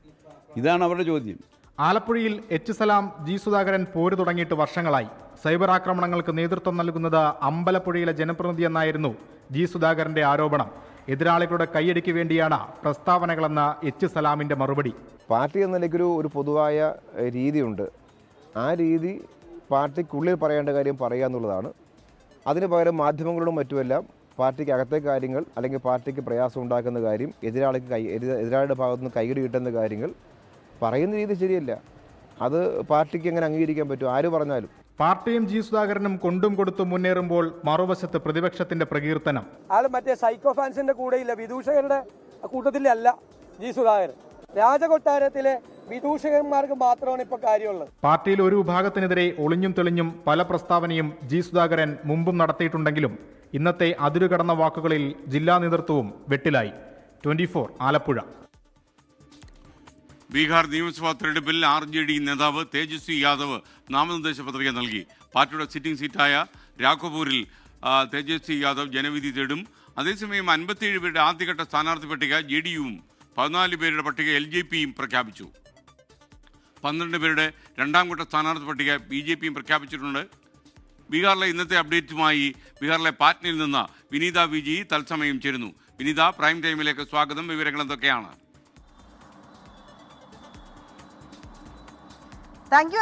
ഇതാണ് അവരുടെ ചോദ്യം. ആലപ്പുഴയിൽ H സലാം ജി സുധാകരൻ പോര് തുടങ്ങിയിട്ട് വർഷങ്ങളായി. സൈബർ ആക്രമണങ്ങൾക്ക് നേതൃത്വം നൽകുന്നത് അമ്പലപ്പുഴയിലെ ജനപ്രതിനിധി എന്നായിരുന്നു ജി സുധാകരന്റെ ആരോപണം. എതിരാളികളുടെ കൈയടിക്ക് വേണ്ടിയാണ് പ്രസ്താവനകളെന്ന H സലാമിന്റെ മറുപടി. പാർട്ടി എന്ന നിലയ്ക്കൊരു പൊതുവായ രീതിയുണ്ട്. ആ രീതി പാർട്ടിക്കുള്ളിൽ പറയേണ്ട കാര്യം പറയുക എന്നുള്ളതാണ്. അതിന് പകരം മാധ്യമങ്ങളോടും മറ്റുമെല്ലാം പാർട്ടിക്ക് അകത്തെ കാര്യങ്ങൾ അല്ലെങ്കിൽ പാർട്ടിക്ക് പ്രയാസം ഉണ്ടാക്കുന്ന കാര്യം, എതിരാളിയുടെ ഭാഗത്തു നിന്ന് കൈയടി കിട്ടുന്ന കാര്യങ്ങൾ പറയുന്ന രീതി ശരിയല്ല. അത് പാർട്ടിക്ക് എങ്ങനെ അംഗീകരിക്കാൻ പറ്റും? ആര് പറഞ്ഞാലും. പാർട്ടിയും ജി സുധാകരനും കൊണ്ടും കൊടുത്തും മുന്നേറുമ്പോൾ മറുവശത്ത് പ്രതിപക്ഷത്തിന്റെ പ്രകീർത്തനം. അയാൾ മറ്റേ സൈക്കോ ഫാൻസിന്റെ കൂടെയില്ല, വിദൂഷകരുടെ കൂട്ടത്തിലല്ല ജി സുധാകരൻ. രാജകൊട്ടാരത്തിലെ വിദൂഷകന്മാർക്ക് മാത്രമാണ് ഇപ്പൊ കാര്യമുള്ളത്. പാർട്ടിയിൽ ഒരു വിഭാഗത്തിനെതിരെ ഒളിഞ്ഞും തെളിഞ്ഞും പല പ്രസ്താവനയും ജി സുധാകരൻ മുമ്പും നടത്തിയിട്ടുണ്ടെങ്കിലും ഇന്നത്തെ അതിരുകടന്ന വാക്കുകളിൽ ജില്ലാ നേതൃത്വവും വെട്ടിലായി. 24 ആലപ്പുഴ. ബീഹാർ നിയമസഭാ തെരഞ്ഞെടുപ്പിൽ RJD നേതാവ് തേജസ്വി യാദവ് നാമനിർദ്ദേശ പത്രിക നൽകി. പാർട്ടിയുടെ സിറ്റിംഗ് സീറ്റായ രാഘോപൂരിൽ തേജസ്വി യാദവ് ജനവിധി തേടും. അതേസമയം 57 പേരുടെ ആദ്യഘട്ട സ്ഥാനാർത്ഥി പട്ടിക JDUവും 14 പേരുടെ പട്ടിക LJPയും പ്രഖ്യാപിച്ചു. 12 പേരുടെ രണ്ടാം ഘട്ട സ്ഥാനാർത്ഥി പട്ടിക BJPയും പ്രഖ്യാപിച്ചിട്ടുണ്ട്. ബീഹാറിലെ ഇന്നത്തെ അപ്ഡേറ്റുമായി ബീഹാറിലെ പാറ്റ്നയിൽ നിന്ന് വിനീത വിജി തത്സമയം ചേരുന്നു. വിനീത, പ്രൈം ടൈമിലേക്ക് സ്വാഗതം. വിവരങ്ങൾ എന്തൊക്കെയാണ്? താങ്ക് യു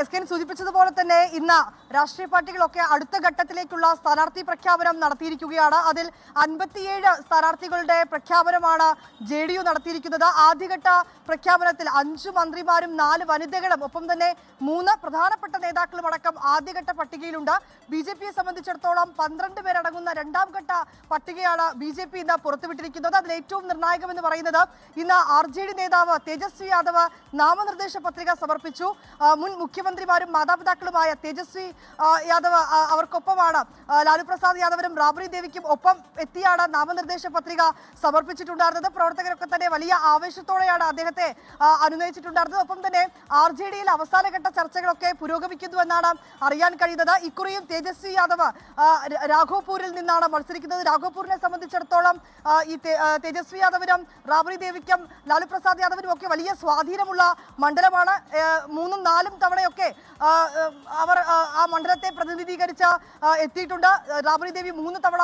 എസ് കെൻ സൂചിപ്പിച്ചതുപോലെ തന്നെ ഇന്ന് രാഷ്ട്രീയ പാർട്ടികളൊക്കെ അടുത്ത ഘട്ടത്തിലേക്കുള്ള സ്ഥാനാർത്ഥി പ്രഖ്യാപനം നടത്തിയിരിക്കുകയാണ്. അതിൽ 57 സ്ഥാനാർത്ഥികളുടെ പ്രഖ്യാപനമാണ് JDU നടത്തിയിരിക്കുന്നത്. ആദ്യഘട്ട പ്രഖ്യാപനത്തിൽ 5 മന്ത്രിമാരും 4 വനിതകളും ഒപ്പം തന്നെ 3 പ്രധാനപ്പെട്ട നേതാക്കളും അടക്കം ആദ്യഘട്ട പട്ടികയിലുണ്ട്. BJPയെ സംബന്ധിച്ചിടത്തോളം 12 പേരടങ്ങുന്ന രണ്ടാം ഘട്ട പട്ടികയാണ് BJP ഇന്ന് പുറത്തുവിട്ടിരിക്കുന്നത്. അതിൽ ഏറ്റവും നിർണായകമെന്ന് പറയുന്നത് ഇന്ന് RJD നേതാവ് തേജസ്വി യാദവ് നാമനിർദ്ദേശ പത്രിക സമർപ്പിച്ചു. മുൻ മുഖ്യമന്ത്രിമാരും മാതാപിതാക്കളുമായ തേജസ്വി യാദവ് അവർക്കൊപ്പമാണ് ലാലു പ്രസാദ് യാദവിനും റാബ്രി ദേവിക്കും ഒപ്പം എത്തിയാണ് നാമനിർദ്ദേശ പത്രിക സമർപ്പിച്ചിട്ടുണ്ടായിരുന്നത്. പ്രവർത്തകരൊക്കെ തന്നെ വലിയ ആവേശത്തോടെയാണ് അദ്ദേഹത്തെ അനുനയിച്ചിട്ടുണ്ടായിരുന്നത്. ഒപ്പം തന്നെ RJDയിൽ അവസാനഘട്ട ചർച്ചകളൊക്കെ പുരോഗമിക്കുന്നുവെന്നാണ് അറിയാൻ കഴിയുന്നത്. ഇക്കുറിയും തേജസ്വി യാദവ് രാഘോപൂരിൽ നിന്നാണ് മത്സരിക്കുന്നത്. രാഘോപൂരിനെ സംബന്ധിച്ചിടത്തോളം ഈ തേജസ്വി യാദവിനും റാബ്രി ദേവിക്കും ലാലു പ്രസാദ് യാദവിനും ഒക്കെ വലിയ സ്വാധീനമുള്ള മണ്ഡലമാണ്. 3ഉം 4ഉം തവണയൊക്കെ അവർ ആ മണ്ഡലത്തെ പ്രതിനിധീകരിച്ച് എത്തിയിട്ടുണ്ട്. റാബ്രി ദേവി 3 തവണ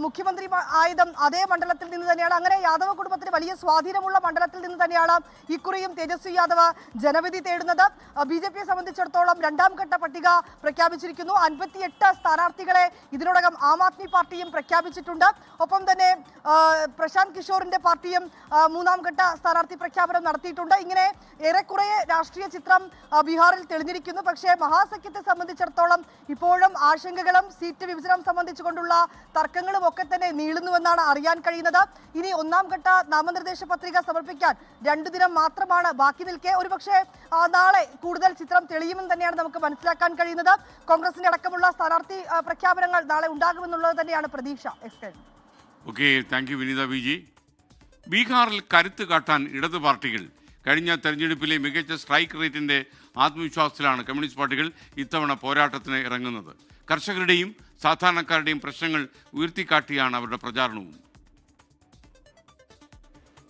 മുഖ്യമന്ത്രി ആയതും അതേ മണ്ഡലത്തിൽ നിന്ന് തന്നെയാണ്. അങ്ങനെ യാദവ് കുടുംബത്തിന് വലിയ സ്വാധീനമുള്ള മണ്ഡലത്തിൽ നിന്ന് തന്നെയാണ് ഇക്കുറിയും തേജസ്വി യാദവ് ജനവിധി തേടുന്നത്. BJPയെ സംബന്ധിച്ചിടത്തോളം രണ്ടാം ഘട്ട പട്ടിക പ്രഖ്യാപിച്ചിരിക്കുന്നു. 58 സ്ഥാനാർത്ഥികളെ ഇതിനോടകം ആം ആദ്മി പാർട്ടിയും പ്രഖ്യാപിച്ചിട്ടുണ്ട്. ഒപ്പം തന്നെ പ്രശാന്ത് കിഷോറിന്റെ പാർട്ടിയും 3ാം ഘട്ട സ്ഥാനാർത്ഥി പ്രഖ്യാപനം നടത്തിയിട്ടുണ്ട്. ഇങ്ങനെ ഏറെക്കുറെ രാഷ്ട്രീയ ചിത്രം ബീഹാറിൽ തെളിഞ്ഞിരിക്കുന്നു. പക്ഷേ മഹാസഖ്യത്തെ സംബന്ധിച്ചിടത്തോളം ഇപ്പോഴും ആശങ്കകളും സീറ്റ് വിഭജനം സംബന്ധിച്ചുകൊണ്ടുള്ള തർക്കങ്ങളും ഒക്കെ തന്നെ നീളുന്നുവെന്നാണ് അറിയാൻ കഴിയുന്നത്. ഇനി 1ാം ഘട്ട നാമനിർദ്ദേശ പത്രിക സമർപ്പിക്കാൻ 2 ദിനം മാത്രമാണ് ബാക്കി നിൽക്കെ ഒരുപക്ഷെ നാളെ കൂടുതൽ ചിത്രം തെളിയുമെന്ന് തന്നെയാണ് നമുക്ക് മനസ്സിലാക്കാൻ കഴിയുന്നത്. കോൺഗ്രസിന്റെ അടക്കമുള്ള സ്ഥാനാർത്ഥി പ്രഖ്യാപനങ്ങൾ നാളെ ഉണ്ടാകുമെന്നുള്ളത് തന്നെയാണ് പ്രതീക്ഷ. ഓക്കെ, താങ്ക് യു വിനീത വിജി. ബീഹാറിൽ കരുത്ത് കാട്ടാൻ ഇടതു പാർട്ടികൾ. കഴിഞ്ഞ തെരഞ്ഞെടുപ്പിലെ മികച്ച സ്ട്രൈക്ക് റേറ്റിന്റെ ആത്മവിശ്വാസത്തിലാണ് കമ്മ്യൂണിസ്റ്റ് പാർട്ടികൾ ഇത്തവണ പോരാട്ടത്തിന് ഇറങ്ങുന്നത്. കർഷകരുടെയും സാധാരണക്കാരുടെയും പ്രശ്നങ്ങൾ ഉയർത്തിക്കാട്ടിയാണ് അവരുടെ പ്രചാരണവും.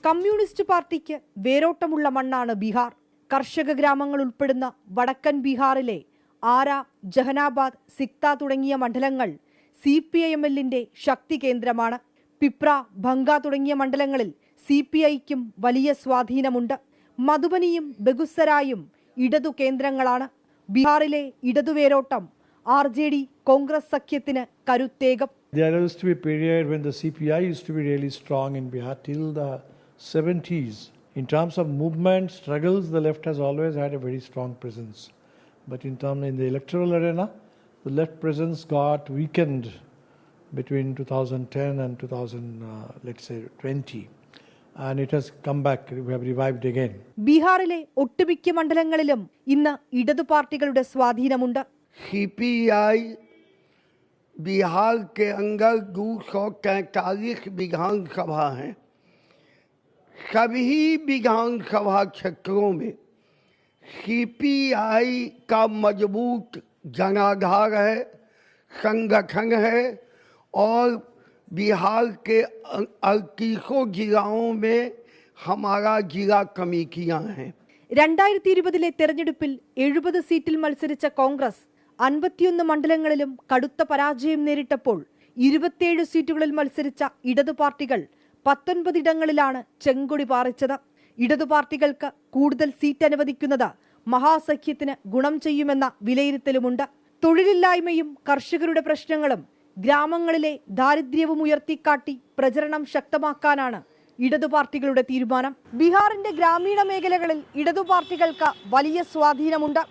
കമ്മ്യൂണിസ്റ്റ് പാർട്ടിക്ക് വേരോട്ടമുള്ള മണ്ണാണ് ബീഹാർ. കർഷക ഗ്രാമങ്ങൾ ഉൾപ്പെടുന്ന വടക്കൻ ബീഹാറിലെ ആര, ജഹനാബാദ്, സിക്ത തുടങ്ങിയ മണ്ഡലങ്ങൾ CPIMLന്റെ ശക്തി കേന്ദ്രമാണ്. പിപ്ര, ഭംഗ തുടങ്ങിയ മണ്ഡലങ്ങളിൽ CPIക്കും വലിയ സ്വാധീനമുണ്ട്. മധുബനിയും ബെഗുസരായും ഇടതു കേന്ദ്രങ്ങളാണ്. ബീഹാറിലെ ഇടതുവേരോട്ടം RJD കോൺഗ്രസ് സഖ്യത്തിന് കരുത്തേകം. There used to be a period when the CPI used to be really strong in Bihar till the 70s. In terms of movement, struggles, the left has always had a very strong presence. But in the electoral arena, the left presence got weakened between 2010 and 2020. And it has come back, we have revived again. ബീഹാറിലെ ഒട്ടുമിക്ക മണ്ഡലങ്ങളിലും ഇന്ന് ഇടതു പാർട്ടികളുടെ സ്വാധീനമുണ്ട്. CPI बिहार के अंदर 243 विधानसभा हैं. सभी विधानसभा क्षेत्रों में CPI का मजबूत जनाधार है, संगठन है और बिहार के 38 जिलाओं में हमारा जिला कमेटियां हैं. 2020 തെരഞ്ഞെടുപ്പിൽ 70 സീറ്റിൽ മത്സരിച്ച കോൺഗ്രസ് 51 മണ്ഡലങ്ങളിലും കടുത്ത പരാജയം നേരിട്ടപ്പോൾ 27 സീറ്റുകളിൽ മത്സരിച്ച ഇടതു പാർട്ടികൾ 19 ഇടങ്ങളിലാണ് ചെങ്കൊടി പാറിച്ചത്. ഇടതു പാർട്ടികൾക്ക് കൂടുതൽ സീറ്റ് അനുവദിക്കുന്നത് മഹാസഖ്യത്തിന് ഗുണം ചെയ്യുമെന്ന വിലയിരുത്തലുമുണ്ട്. തൊഴിലില്ലായ്മയും കർഷകരുടെ പ്രശ്നങ്ങളും ഗ്രാമങ്ങളിലെ ദാരിദ്ര്യവും ഉയർത്തിക്കാട്ടി പ്രചരണം ശക്തമാക്കാനാണ് ഇടതു പാർട്ടികളുടെ തീരുമാനം. ബീഹാറിന്റെ ഗ്രാമീണ മേഖലകളിൽ ഇടതു പാർട്ടികൾക്ക് വലിയ സ്വാധീനമുണ്ട്.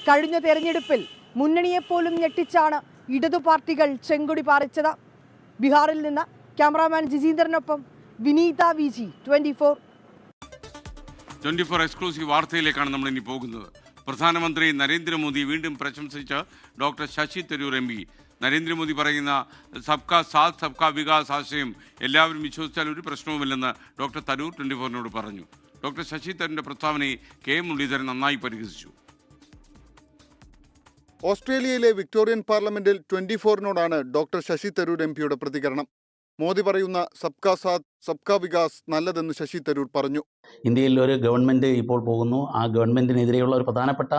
കഴിഞ്ഞ തെരഞ്ഞെടുപ്പിൽ മുന്നണിയെപ്പോലും ഞെട്ടിച്ചാണ് ഇടതു പാർട്ടികൾ ചെങ്കൊടി പാറിച്ചത്. ബീഹാറിൽ നിന്ന് ക്യാമറാമാൻ ജിജീന്ദ്രനൊപ്പം വിനീത VG 24 എക്സ്ക്ലൂസീവ് വാർത്തയിലേക്കാണ് നമ്മൾ ഇനി പോകുന്നത്. പ്രധാനമന്ത്രി നരേന്ദ്രമോദി വീണ്ടും പ്രശംസിച്ച ഡോക്ടർ ശശി തരൂർ MP. നരേന്ദ്രമോദി പറയുന്ന സബ്കാ സാത്ത് സബ്കാ വികാസ് ആശയം എല്ലാവരും വിശ്വസിച്ചാൽ ഒരു പ്രശ്നവുമില്ലെന്ന് ഡോക്ടർ തരൂർ 24നോട് പറഞ്ഞു. ഡോക്ടർ ശശി തരൂരിന്റെ പ്രസ്താവനയെ KM മുരളീധരൻ നന്നായി പരിഹസിച്ചു. ഓസ്ട്രേലിയയിലെ വിക്ടോറിയൻ പാർലമെന്റിൽ 24നോടാണ് ഡോക്ടർ ശശി തരൂർ MPയുടെ പ്രതികരണം. മോദി പറയുന്ന സബ്കാ സാത്ത് സബ്കാ വികാസ് നല്ലതെന്ന് ശശി തരൂർ പറഞ്ഞു. ഇന്ത്യയിൽ ഒരു ഗവൺമെൻറ് ഇപ്പോൾ പോകുന്നു. ആ ഗവൺമെൻറ്റിനെതിരെയുള്ള ഒരു പ്രധാനപ്പെട്ട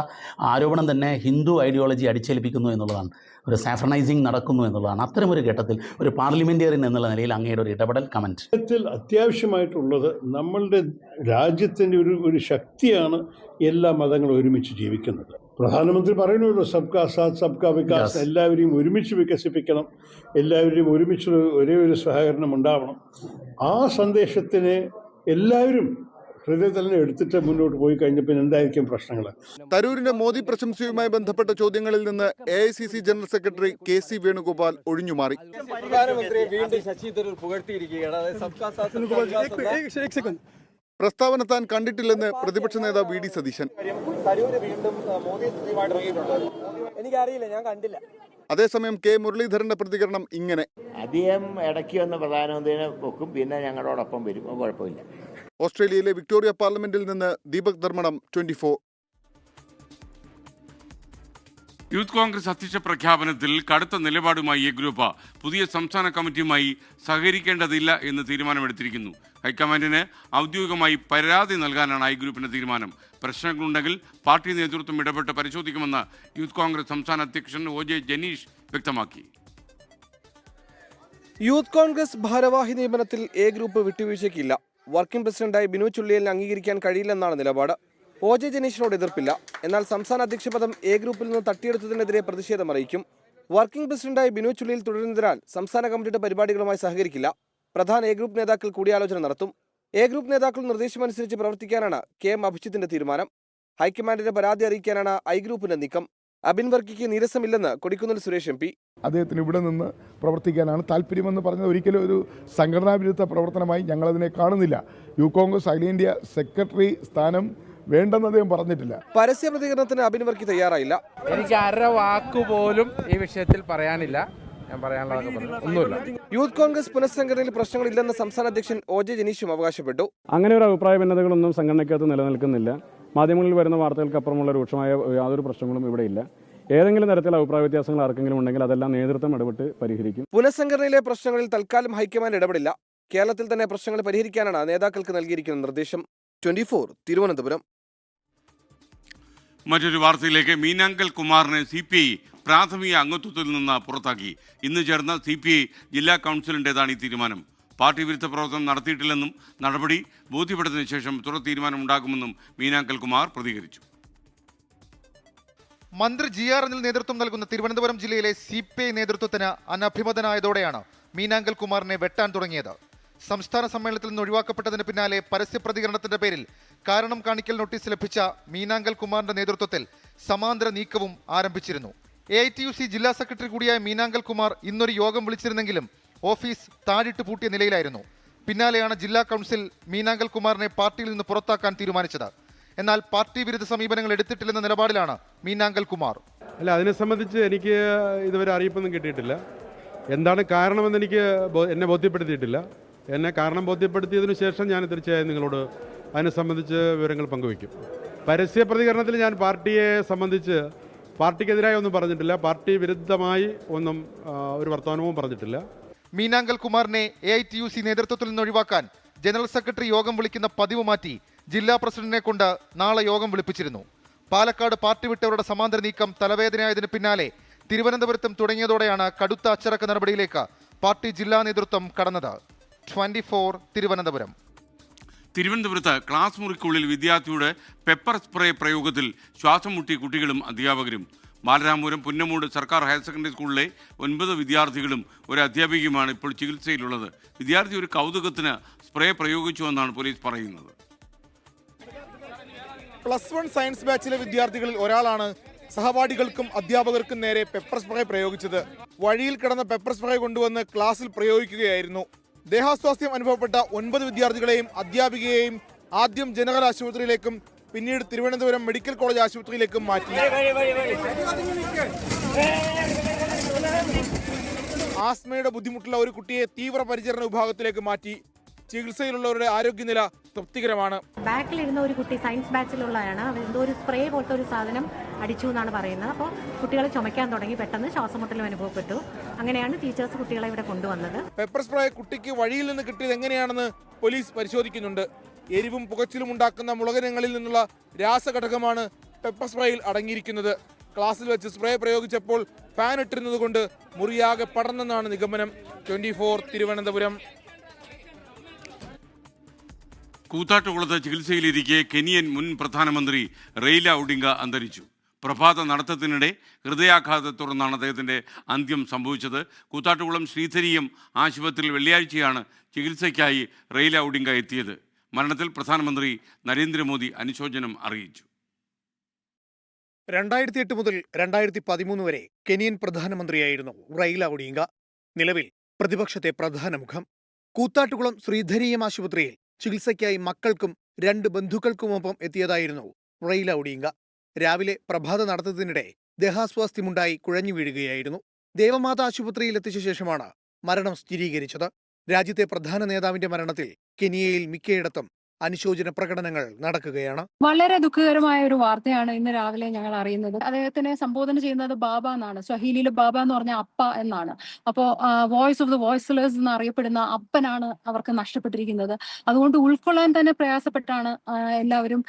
ആരോപണം തന്നെ ഹിന്ദു ഐഡിയോളജി അടിച്ചേൽപ്പിക്കുന്നു എന്നുള്ളതാണ്. ഒരു സാഫ്രണൈസിങ് നടക്കുന്നു എന്നുള്ളതാണ്. അത്തരമൊരു ഘട്ടത്തിൽ ഒരു പാർലമെൻറ്റേറിയൻ എന്നുള്ള നിലയിൽ അങ്ങയുടെ ഒരു ഇടപെടൽ കമൻറ്റ്. അത്യാവശ്യമായിട്ടുള്ളത് നമ്മളുടെ രാജ്യത്തിൻ്റെ ഒരു ശക്തിയാണ് എല്ലാ മതങ്ങളും ഒരുമിച്ച് ജീവിക്കുന്നത്. പ്രധാനമന്ത്രി പറയുന്നുള്ളൂ സബ്കാ സാത്ത് സബ്കാ വികാസ്, എല്ലാവരെയും ഒരുമിച്ച് വികസിപ്പിക്കണം, എല്ലാവരെയും ഒരുമിച്ച് ഒരേ ഒരു സഹകരണം ഉണ്ടാവണം. ആ സന്ദേശത്തിന് എല്ലാവരും ഹൃദയത്തിൽ തന്നെ എടുത്തിട്ട് മുന്നോട്ട് പോയി കഴിഞ്ഞപ്പോൾ എന്തായിരിക്കും പ്രശ്നങ്ങൾ? തരൂരിന്റെ മോദി പ്രശംസയുമായി ബന്ധപ്പെട്ട ചോദ്യങ്ങളിൽ നിന്ന് AICC general secretary KC Venugopal ഒഴിഞ്ഞുമാറി. പ്രധാനമന്ത്രിയെ വീണ്ടും ശശി തരൂർ പുകഴ്ത്തിയിരിക്കുകയാണ്. പ്രസ്താവന താൻ കണ്ടിട്ടില്ലെന്ന് പ്രതിപക്ഷ നേതാവ് VD സതീശൻ. എനിക്കറിയില്ല, ഞാൻ കണ്ടില്ല. അതേസമയം K മുരളീധരന്റെ പ്രതികരണം ഇങ്ങനെ: അദ്ദേഹം ഇടയ്ക്ക് വന്ന് പ്രധാനമന്ത്രിനെ വെക്കും, പിന്നെ ഞങ്ങളോടൊപ്പം വരും, കുഴപ്പമില്ല. ഓസ്ട്രേലിയയിലെ വിക്ടോറിയ പാർലമെന്റിൽ നിന്ന് ദീപക് ധർമ്മടം, 24. യൂത്ത് കോൺഗ്രസ് അധ്യക്ഷ പ്രഖ്യാപനത്തിൽ കടുത്ത നിലപാടുമായി എ ഗ്രൂപ്പ് പുതിയ സംസ്ഥാന കമ്മിറ്റിയുമായി സഹകരിക്കേണ്ടതില്ല എന്ന് തീരുമാനമെടുത്തിരിക്കുന്നു. ഹൈക്കമാൻഡിന് ഔദ്യോഗികമായി പരാതി നൽകാനാണ് ഐ ഗ്രൂപ്പിന്റെ തീരുമാനം. പ്രശ്നങ്ങളുണ്ടെങ്കിൽ പാർട്ടി നേതൃത്വം ഇടപെട്ട് പരിശോധിക്കുമെന്ന് യൂത്ത് കോൺഗ്രസ് സംസ്ഥാന അധ്യക്ഷൻ OJ ജനീഷ് വ്യക്തമാക്കി. യൂത്ത് കോൺഗ്രസ് ഭാരവാഹി നിയമനത്തിൽ എ ഗ്രൂപ്പ് വിട്ടുവീഴ്ചയ്ക്കില്ല. വർക്കിംഗ് പ്രസിഡന്റായി ബിനു ചുള്ളിയലിനെ അംഗീകരിക്കാൻ കഴിയില്ലെന്നാണ് നിലപാട്. OJ ജനീഷിനോട് എതിർപ്പില്ല. എന്നാൽ സംസ്ഥാന അധ്യക്ഷ പദം എ ഗ്രൂപ്പിൽ നിന്ന് തട്ടിയെടുത്തതിനെതിരെ പ്രതിഷേധം അറിയിക്കും. വർക്കിംഗ് പ്രസിഡന്റായി ബിനു ചുള്ളിയിൽ തുടരുന്നതിനാൽ സംസ്ഥാന കമ്മിറ്റിയുടെ പരിപാടികളുമായി സഹകരിക്കില്ല. പ്രധാന എ ഗ്രൂപ്പ് നേതാക്കൾ കൂടിയാലോചന നടത്തും. എ ഗ്രൂപ്പ് നേതാക്കൾ നിർദ്ദേശമനുസരിച്ച് പ്രവർത്തിക്കാനാണ് KM അഭിജിത്തിന്റെ തീരുമാനം. ഹൈക്കമാൻഡിന് പരാതി അറിയിക്കാനാണ് ഐ ഗ്രൂപ്പിന്റെ നീക്കം. അബിൻ വർക്കിക്ക് നീരസമില്ലെന്ന് കൊടിക്കുന്നിൽ സുരേഷ് MP. അദ്ദേഹത്തിന് ഇവിടെ നിന്ന് പ്രവർത്തിക്കാനാണ് താല്പര്യമെന്ന് പറഞ്ഞത് ഒരിക്കലും ഒരു സംഘടനാ വിരുദ്ധ പ്രവർത്തനമായി ഞങ്ങളതിനെ കാണുന്നില്ല. യൂത്ത് കോൺഗ്രസ് അഖിലേന്ത്യാ സെക്രട്ടറി സ്ഥാനം വേണ്ടെന്ന് അദ്ദേഹം പറഞ്ഞിട്ടില്ല. പരസ്യ പ്രതികരണത്തിന് അബിൻ വർക്കി തയ്യാറായില്ല. എനിക്ക് അര വാക്കുപോലും ഈ വിഷയത്തിൽ പറയാനില്ല. ഒന്നുമില്ല. യൂത്ത് കോൺഗ്രസ് പുനഃസംഘടനയിൽ പ്രശ്നങ്ങളില്ലെന്ന് സംസ്ഥാന അധ്യക്ഷൻ OJ ജനീഷും അവകാശപ്പെട്ടു. അങ്ങനെ ഒരു അഭിപ്രായ ഭിന്നതകളൊന്നും സംഘടനയ്ക്കകത്ത് നിലനിൽക്കുന്നില്ല. മാധ്യമങ്ങളിൽ വരുന്ന വാർത്തകൾക്കപ്പുറമുള്ള രൂക്ഷമായ യാതൊരു പ്രശ്നങ്ങളും ഇവിടെയില്ല. ഏതെങ്കിലും തരത്തിലുള്ള അഭിപ്രായ വ്യത്യാസങ്ങൾ ആർക്കെങ്കിലും ഉണ്ടെങ്കിൽ അതെല്ലാം നേതൃത്വം ഇടപെട്ട് പരിഹരിക്കും. പുനഃസംഘടനയിലെ പ്രശ്നങ്ങളിൽ തൽക്കാലം ഹൈക്കമാൻഡ് ഇടപെടില്ല. കേരളത്തിൽ തന്നെ പ്രശ്നങ്ങൾ പരിഹരിക്കാനാണ് നേതാക്കൾക്ക് നൽകിയിരിക്കുന്ന നിർദ്ദേശം. 24 തിരുവനന്തപുരം. മറ്റൊരു വാർത്തയിലേക്ക്. മീനാങ്കൽ കുമാറിനെ CPI പ്രാഥമിക അംഗത്വത്തിൽ നിന്ന് പുറത്താക്കി. ഇന്ന് ചേർന്ന CPI ജില്ലാ കൗൺസിലിൻ്റെതാണ് ഈ തീരുമാനം. പാർട്ടി വിരുദ്ധ പ്രവർത്തനം നടത്തിയിട്ടില്ലെന്നും നടപടി ബോധ്യപ്പെട്ടതിനു ശേഷം തുടർ തീരുമാനമുണ്ടാകുമെന്നും മീനാങ്കൽ കുമാർ പ്രതികരിച്ചു. മന്ത്രി GR അനിൽ നേതൃത്വം നൽകുന്ന തിരുവനന്തപുരം ജില്ലയിലെ CPI നേതൃത്വത്തിന് അനഭിമതനായതോടെയാണ് മീനാങ്കൽ കുമാറിനെ വെട്ടാൻ തുടങ്ങിയത്. സംസ്ഥാന സമ്മേളനത്തിൽ നിന്ന് ഒഴിവാക്കപ്പെട്ടതിന് പിന്നാലെ പരസ്യ പ്രതികരണത്തിന്റെ പേരിൽ കാരണം കാണിക്കൽ നോട്ടീസ് ലഭിച്ച മീനാങ്കൽ കുമാറിന്റെ നേതൃത്വത്തിൽ സമാന്തര നീക്കവും ആരംഭിച്ചിരുന്നു. AITUC ജില്ലാ സെക്രട്ടറി കൂടിയായ മീനാങ്കൽ കുമാർ ഇന്നൊരു യോഗം വിളിച്ചിരുന്നെങ്കിലും ഓഫീസ് താഴിട്ട് പൂട്ടിയ നിലയിലായിരുന്നു. പിന്നാലെയാണ് ജില്ലാ കൗൺസിൽ മീനാങ്കൽ കുമാറിനെ പാർട്ടിയിൽ നിന്ന് പുറത്താക്കാൻ തീരുമാനിച്ചത്. എന്നാൽ പാർട്ടി വിരുദ്ധ സമീപനങ്ങൾ എടുത്തിട്ടില്ലെന്ന നിലപാടിലാണ് മീനാങ്കൽ കുമാർ. അല്ല, അതിനെ സംബന്ധിച്ച് എനിക്ക് ഇതുവരെ അറിയിപ്പൊന്നും കിട്ടിയിട്ടില്ല. എന്താണ് കാരണമെന്ന് എന്നെ ബോധ്യപ്പെടുത്തിയിട്ടില്ല. എന്നെ കാരണം ബോധ്യപ്പെടുത്തിയതിനു ശേഷം ഞാൻ തീർച്ചയായും നിങ്ങളോട് അതിനെ സംബന്ധിച്ച് വിവരങ്ങൾ പങ്കുവയ്ക്കും. പരസ്യ പ്രതികരണത്തിൽ ഞാൻ പാർട്ടിയെ സംബന്ധിച്ച് പാർട്ടിക്കെതിരായി ഒന്നും പറഞ്ഞിട്ടില്ല. പാർട്ടി വിരുദ്ധമായി ഒന്നും ഒരു വർത്തമാനവും പറഞ്ഞിട്ടില്ല. മീനാങ്കൽ കുമാറിനെ AITUC നേതൃത്വത്തിൽ നിന്ന് ഒഴിവാക്കാൻ ജനറൽ സെക്രട്ടറി യോഗം വിളിക്കുന്ന പതിവ് മാറ്റി ജില്ലാ പ്രസിഡന്റിനെ കൊണ്ട് നാളെ യോഗം വിളിപ്പിച്ചിരുന്നു. പാലക്കാട് പാർട്ടി വിട്ടവരുടെ സമാന്തര നീക്കം തലവേദനയായതിന് പിന്നാലെ തിരുവനന്തപുരത്തും തുടങ്ങിയതോടെയാണ് കടുത്ത അച്ചടക്ക നടപടിയിലേക്ക് പാർട്ടി ജില്ലാ നേതൃത്വം കടന്നത്. 24 തിരുവനന്തപുരം. തിരുവനന്തപുരത്ത് ക്ലാസ് മുറിക്കുള്ളിൽ വിദ്യാർത്ഥിയുടെ പെപ്പർ സ്പ്രേ പ്രയോഗത്തിൽ ശ്വാസം മുട്ടിയ കുട്ടികളും അധ്യാപകരും. ബാലരാമപുരം പുന്നമൂട് സർക്കാർ ഹയർ സെക്കൻഡറി സ്കൂളിലെ 9 വിദ്യാർത്ഥികളും ഒരു അധ്യാപികയുമാണ് ഇപ്പോൾ ചികിത്സയിലുള്ളത്. വിദ്യാർത്ഥി ഒരു കൗതുകത്തിന് സ്പ്രേ പ്രയോഗിച്ചുവെന്നാണ് പോലീസ് പറയുന്നത്. +1 സയൻസ് ബാച്ചിലെ വിദ്യാർത്ഥികളിൽ ഒരാളാണ് സഹപാഠികൾക്കും അധ്യാപകർക്കും നേരെ പെപ്പർ സ്പ്രേ പ്രയോഗിച്ചത്. വഴിയിൽ കിടന്ന പെപ്പർ സ്പ്രേ കൊണ്ടുവന്ന് ക്ലാസ്സിൽ പ്രയോഗിക്കുകയായിരുന്നു. ദേഹാസ്വാസ്ഥ്യം അനുഭവപ്പെട്ട 9 വിദ്യാർത്ഥികളെയും അധ്യാപികയെയും ആദ്യം ജനറൽ ആശുപത്രിയിലേക്കും പിന്നീട് തിരുവനന്തപുരം മെഡിക്കൽ കോളേജ് ആശുപത്രിയിലേക്കും മാറ്റി. ആസ്മയുടെ ബുദ്ധിമുട്ടുള്ള ഒരു കുട്ടിയെ തീവ്രപരിചരണ വിഭാഗത്തിലേക്ക് മാറ്റി. ചികിത്സയിലുള്ളവരുടെ ആരോഗ്യനില തൃപ്തികരമാണ്. ബാക്കിലിരുന്ന ഒരു കുട്ടി സയൻസ് ബാച്ചിലുള്ളതാണ്. എന്തോ ഒരു സ്പ്രേ പോലത്തെ ഒരു സാധനം അടിച്ചു എന്നാണ് പറയുന്നത്. അപ്പോൾ കുട്ടികൾ ചുമയ്ക്കാൻ തുടങ്ങി, പെട്ടെന്ന് ശ്വാസമുട്ടലും അനുഭവപ്പെട്ടു. അങ്ങനെയാണ് ടീച്ചേഴ്സ് കുട്ടികളെ ഇവിടെ കൊണ്ടുവന്നത്. പെപ്പർ സ്പ്രേ കുട്ടിക്ക് വഴിയിൽ നിന്ന് കിട്ടിയത് എങ്ങനെയാണെന്ന് പോലീസ് പരിശോധിക്കുന്നുണ്ട്. എരിവും പുകച്ചിലും ഉണ്ടാക്കുന്ന മുളകിനങ്ങളിൽ നിന്നുള്ള രാസഘടകമാണ് പെപ്പർ സ്പ്രേയിൽ അടങ്ങിയിരിക്കുന്നത്. ക്ലാസ്സിൽ വെച്ച് സ്പ്രേ പ്രയോഗിച്ചപ്പോൾ ഫാൻ ഇട്ടിരുന്നത് കൊണ്ട് മുറിയാകെ പടർന്നെന്നാണ് നിഗമനം. 24 തിരുവനന്തപുരം. കൂത്താട്ടുകുളത്ത് ചികിത്സയിലിരിക്കെ കെനിയൻ മുൻ പ്രധാനമന്ത്രി റെയ്ല ഒഡിംഗ അന്തരിച്ചു. പ്രഭാത നടത്തത്തിനിടെ ഹൃദയാഘാതത്തെ തുടർന്നാണ് അദ്ദേഹത്തിൻ്റെ അന്ത്യം സംഭവിച്ചത്. കൂത്താട്ടുകുളം ശ്രീധരീയം ആശുപത്രിയിൽ വെള്ളിയാഴ്ചയാണ് ചികിത്സയ്ക്കായി റെയ്ല ഒഡിംഗ എത്തിയത്. മരണത്തിൽ പ്രധാനമന്ത്രി നരേന്ദ്രമോദി അനുശോചനം അറിയിച്ചു. 2008 മുതൽ 2013 വരെ കെനിയൻ പ്രധാനമന്ത്രിയായിരുന്നു റെയ്ല ഒഡിംഗ. നിലവിൽ പ്രതിപക്ഷത്തെ പ്രധാന മുഖം. കൂത്താട്ടുകുളം ശ്രീധരീയം ആശുപത്രിയിൽ ചികിത്സയ്ക്കായി മക്കൾക്കും 2 ബന്ധുക്കൾക്കുമൊപ്പം എത്തിയതായിരുന്നു റെയ്ല ഒഡിംഗ. രാവിലെ പ്രഭാത നടത്തത്തിനിടെ ദേഹാസ്വാസ്ഥ്യമുണ്ടായി കുഴഞ്ഞു വീഴുകയായിരുന്നു. ദേവമാത ആശുപത്രിയിൽ എത്തിച്ച ശേഷമാണ് മരണം സ്ഥിരീകരിച്ചത്. രാജ്യത്തെ പ്രധാന നേതാവിന്റെ മരണത്തിൽ കെനിയയിൽ മിക്കയിടത്തും അനുശോചന പ്രകടനങ്ങൾ നടക്കുകയാണ്. വളരെ ദുഃഖകരമായ ഒരു വാർത്തയാണ് ഇന്ന് രാവിലെ ഞങ്ങൾ അറിയുന്നത്. അദ്ദേഹത്തിനെ സംബോധന ചെയ്യുന്നത് ബാബ എന്നാണ്. സ്വഹീലിയിൽ ബാബ എന്ന് പറഞ്ഞ അപ്പ എന്നാണ്. അപ്പോൾ വോയിസ് ഓഫ് ദ വോയിസ്ലെസ് എന്ന് അറിയപ്പെടുന്ന അപ്പനാണ് അവർക്ക് നഷ്ടപ്പെട്ടിരിക്കുന്നത്. അതുകൊണ്ട് ഉൾക്കൊള്ളാൻ തന്നെ പ്രയാസപ്പെട്ടാണ് എല്ലാവരും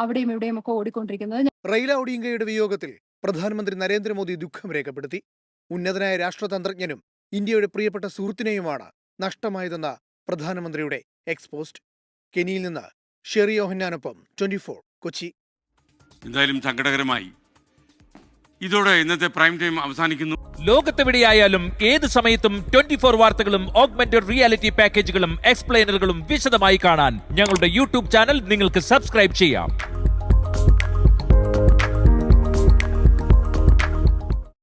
അവിടെയും ഇവിടെയും ഒക്കെ ഓടിക്കൊണ്ടിരിക്കുന്നത്. റെയ്ല ഒഡിംഗയുടെ വിയോഗത്തിൽ പ്രധാനമന്ത്രി നരേന്ദ്രമോദി ദുഃഖം രേഖപ്പെടുത്തി. ഉന്നതനായ രാഷ്ട്രതന്ത്രജ്ഞനും ഇന്ത്യയുടെ പ്രിയപ്പെട്ട സുഹൃത്തിനെയുമാണ് നഷ്ടമായതെന്ന പ്രധാനമന്ത്രിയുടെ എക്സ്പോസ്റ്റ്. കെനിയിൽ നിന്ന് ഷെറി യോഹന്നാനൊപ്പം 24 കൊച്ചി. എന്തായാലും സങ്കടകരമായി. ഇതോടെ ഇന്നത്തെ പ്രൈം ടൈം അവസാനിക്കുന്നു. ലോകത്തെവിടെയായാലും ഏത് സമയത്തും 24 വാർത്തകളും ഓഗ്മെന്റഡ് റിയാലിറ്റി പാക്കേജുകളും എക്സ്പ്ലെയിനറുകളും വിശദമായി കാണാൻ ഞങ്ങളുടെ യൂട്യൂബ് ചാനൽ നിങ്ങൾക്ക് സബ്സ്ക്രൈബ് ചെയ്യാം.